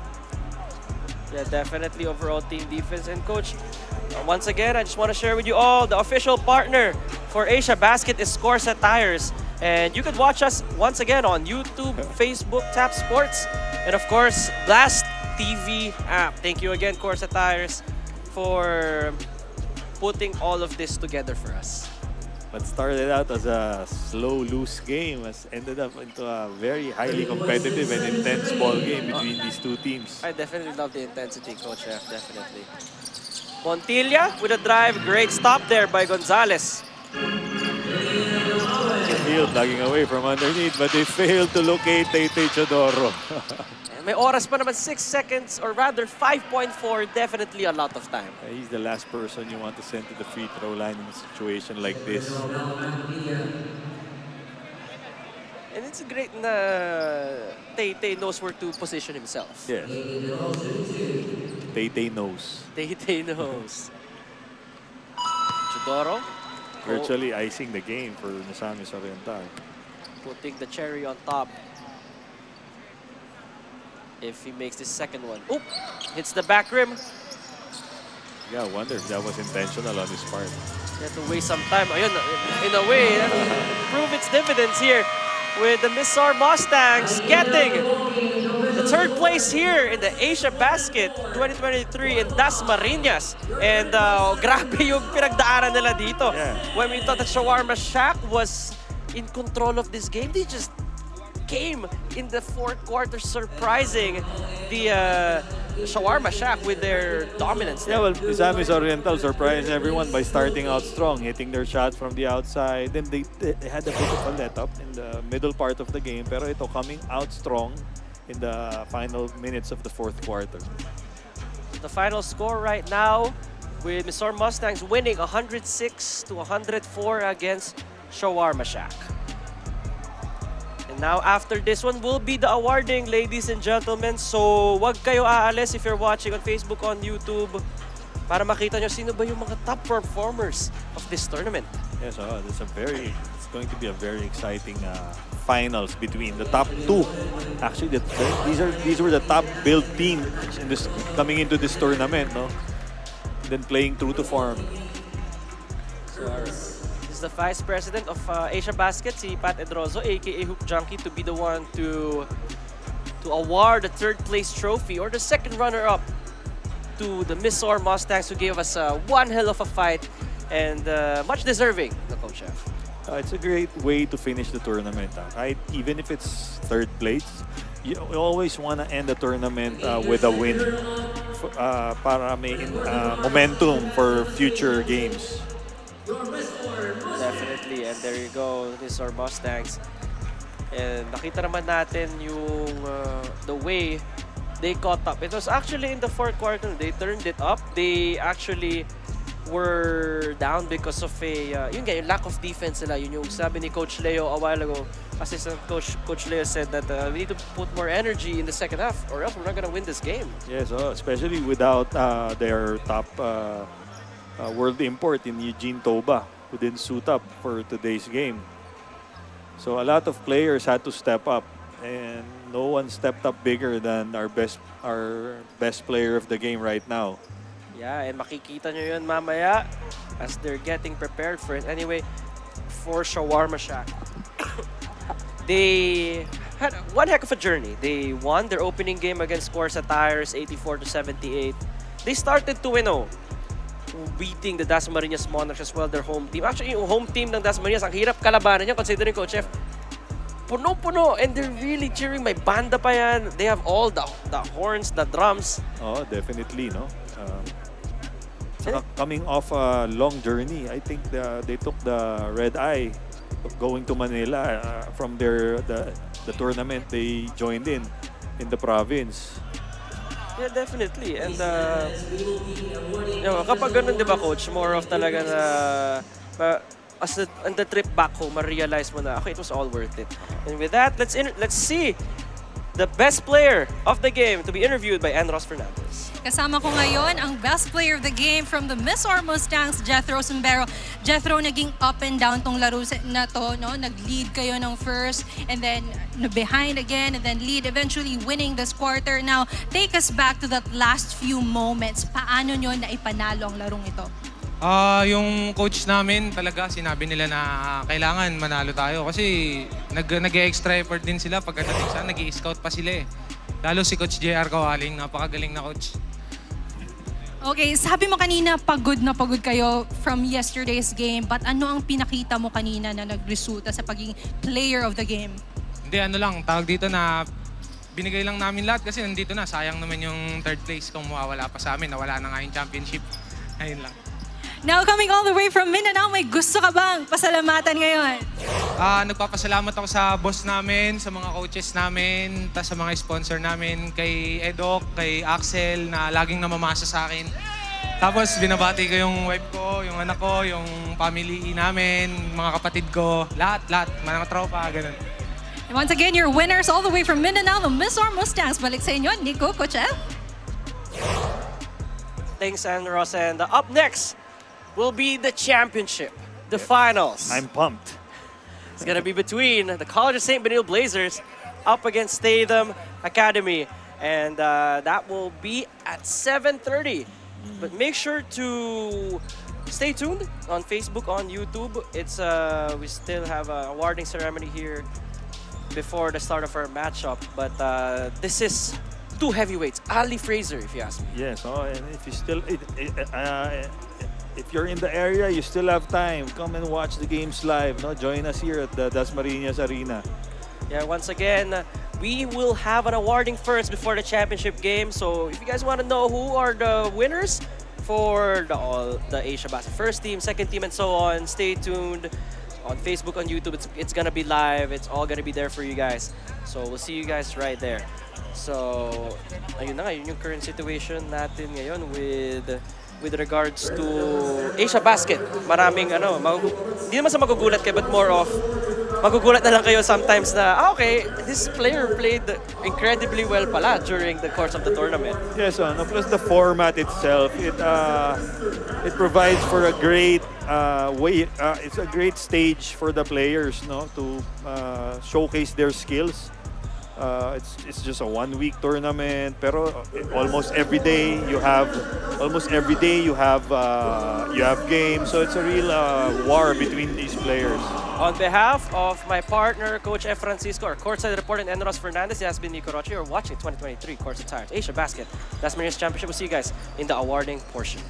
Yeah, definitely overall team defense. And Coach, once again, I just want to share with you all the official partner for Asiabasket is CORSA Tires. And you can watch us once again on YouTube, Facebook, Tap Sports, and of course, Blast TV app. Thank you again, CORSA Tires, for putting all of this together for us. What started out as a slow, loose game has ended up into a very highly competitive and intense ball game between these two teams. I definitely love the intensity, Coach F, definitely. Montilla with a drive, great stop there by Gonzalez. Field lagging away from underneath, but they failed to locate Tete Chodoro. May oras pa naman, 6 seconds, or rather 5.4, definitely a lot of time. He's the last person you want to send to the free throw line in a situation like this. And it's great na Tete knows where to position himself. Yes. Tete knows. Tete knows. Chudoro Virtually icing the game for Misamis Oriental. putting the cherry on top. If he makes this second one. Oop! Hits the back rim. Yeah, I wonder if that was intentional on his part. He had to waste some time. Ayun, in a way, prove its dividends here. with the MisOr Mustangs getting the third place here in the Asiabasket 2023 in Dasmariñas. And grabe yung pinagdaanan nila dito. Yeah. When we thought that Shawarma Shack was in control of this game, they just came in the fourth quarter surprising the Shawarma Shack with their dominance. Yeah, well, Misamis Oriental surprised everyone by starting out strong, hitting their shots from the outside. Then they had a bit of a let-up in the middle part of the game. Pero ito coming out strong in the final minutes of the fourth quarter. The final score right now with MisOr Mustangs winning 106-104 against Shawarma Shack. And now after this one will be the awarding, ladies and gentlemen. So wag kayo aalis if you're watching on Facebook, on YouTube, para makita nyo sino ba yung mga top performers of this tournament. Yes, it's going to be a very exciting finals between the top two. Actually, these were the top build teams in this coming into this tournament, no? Then playing true to form. So, this is the Vice President of Asiabasket, si Pat Edrozo, aka Hoop Junkie, to be the one to award the third place trophy or the second runner-up to the MisOr Mustangs, who gave us one hell of a fight and much deserving, the coach chef. It's a great way to finish the tournament. Right? Even if it's third place, you always want to end the tournament with a win para may momentum for future games. Definitely, and there you go, MisOr Mustangs. And nakita naman natin yung the way they caught up. It was actually in the fourth quarter, they turned it up. They actually were down because of yung lack of defense nila. Yun yung sabi ni Coach Leo a while ago. Assistant Coach Leo said that we need to put more energy in the second half or else we're not gonna win this game. Yes, especially without their top world import in Eugene Toba, who didn't suit up for today's game. So a lot of players had to step up, and no one stepped up bigger than our best player of the game right now. Yeah, and makikita nyo yun mamaya as they're getting prepared for it. Anyway, for Shawarma Shack, they had one heck of a journey. They won their opening game against CORSA Tires 84-78. They started 2-0, beating the Dasmariñas Monarchs as well, their home team. Actually, yung home team ng Dasmariñas, ang hirap kalabanan niya considering, Coach Chef, puno-puno, and they're really cheering. May banda pa yan. They have all the horns, the drums. Oh, definitely, no? Coming off a long journey, I think they took the red eye going to Manila from the tournament they joined in the province. Yeah, definitely. And kapag ganun, di ba, Coach, more of talaga na on the trip back home, ma-realize mo na, okay, it was all worth it. And with that, let's see the best player of the game to be interviewed by Enros Fernandez. Kasama ko ngayon ang best player of the game from the MisOr Mustangs, Jethro Sumbero. Jethro, naging up and down tong laro na to, no? Nag-lead kayo ng first, and then behind again, and then lead, eventually winning this quarter. Now, take us back to that last few moments. Paano nyo naipanalo ang larong ito? Yung coach namin talaga, sinabi nila na kailangan manalo tayo kasi nag-extra effort din sila pagkadating sa nag-i-scout pa sila eh. Lalo si Coach JR Kawaling, napakagaling na coach. Okay, sabi mo kanina pagod na pagod kayo from yesterday's game, but ano ang pinakita mo kanina na nagresulta sa pagiging player of the game? Hindi, ano lang, tawag dito na binigay lang namin lahat kasi nandito na, sayang naman yung third place kung mawawala pa sa amin, nawala na nga yung championship. Ayun lang. Now coming all the way from Mindanao, may gusto ka bang pasalamatan ngayon? Nagpapasalamat ako sa boss namin, sa mga coaches namin, tas sa mga sponsor namin, kay Edok, kay Axel na laging namamasa sa akin. Tapos binabati ko yung wife ko, yung anak ko, yung family namin, mga kapatid ko, lahat, mga tropa, ganun. And once again, your winners all the way from Mindanao, the MisOr Mustangs. Balik sa inyo, Nico, Coach F. Thanks, Enros. And up next will be the championship, the finals. I'm pumped. It's going to be between the College of St. Benil Blazers up against Statham Academy. And that will be at 7:30. But make sure to stay tuned on Facebook, on YouTube. We still have an awarding ceremony here before the start of our matchup, but this is two heavyweights. Ali Fraser, if you ask me. Yes, and if you still, if you're in the area, you still have time. Come and watch the games live. No, join us here at the Dasmariñas Arena. Yeah, once again, we will have an awarding first before the championship game. So if you guys want to know who are the winners for the Asiabasket first team, second team, and so on, stay tuned on Facebook, on YouTube. It's gonna be live. It's all gonna be there for you guys. So we'll see you guys right there. So ayun na nga, yun yung current situation natin ngayon with regards to Asiabasket. Maraming hindi naman sa magugulat kayo, but more of magugulat na lang kayo sometimes na, okay, this player played incredibly well pala during the course of the tournament. Yes, plus the format itself, it provides for a great it's a great stage for the players, no, to showcase their skills. It's just a 1-week tournament, pero almost every day you have games, so it's a real war between these players. On behalf of my partner, Coach F. Francisco, our courtside reporter, and Enros Fernandez, it has been Nico Roche. You're watching 2023 CORSA Tires Asiabasket Dasmariñas Championship. We'll see you guys in the awarding portion.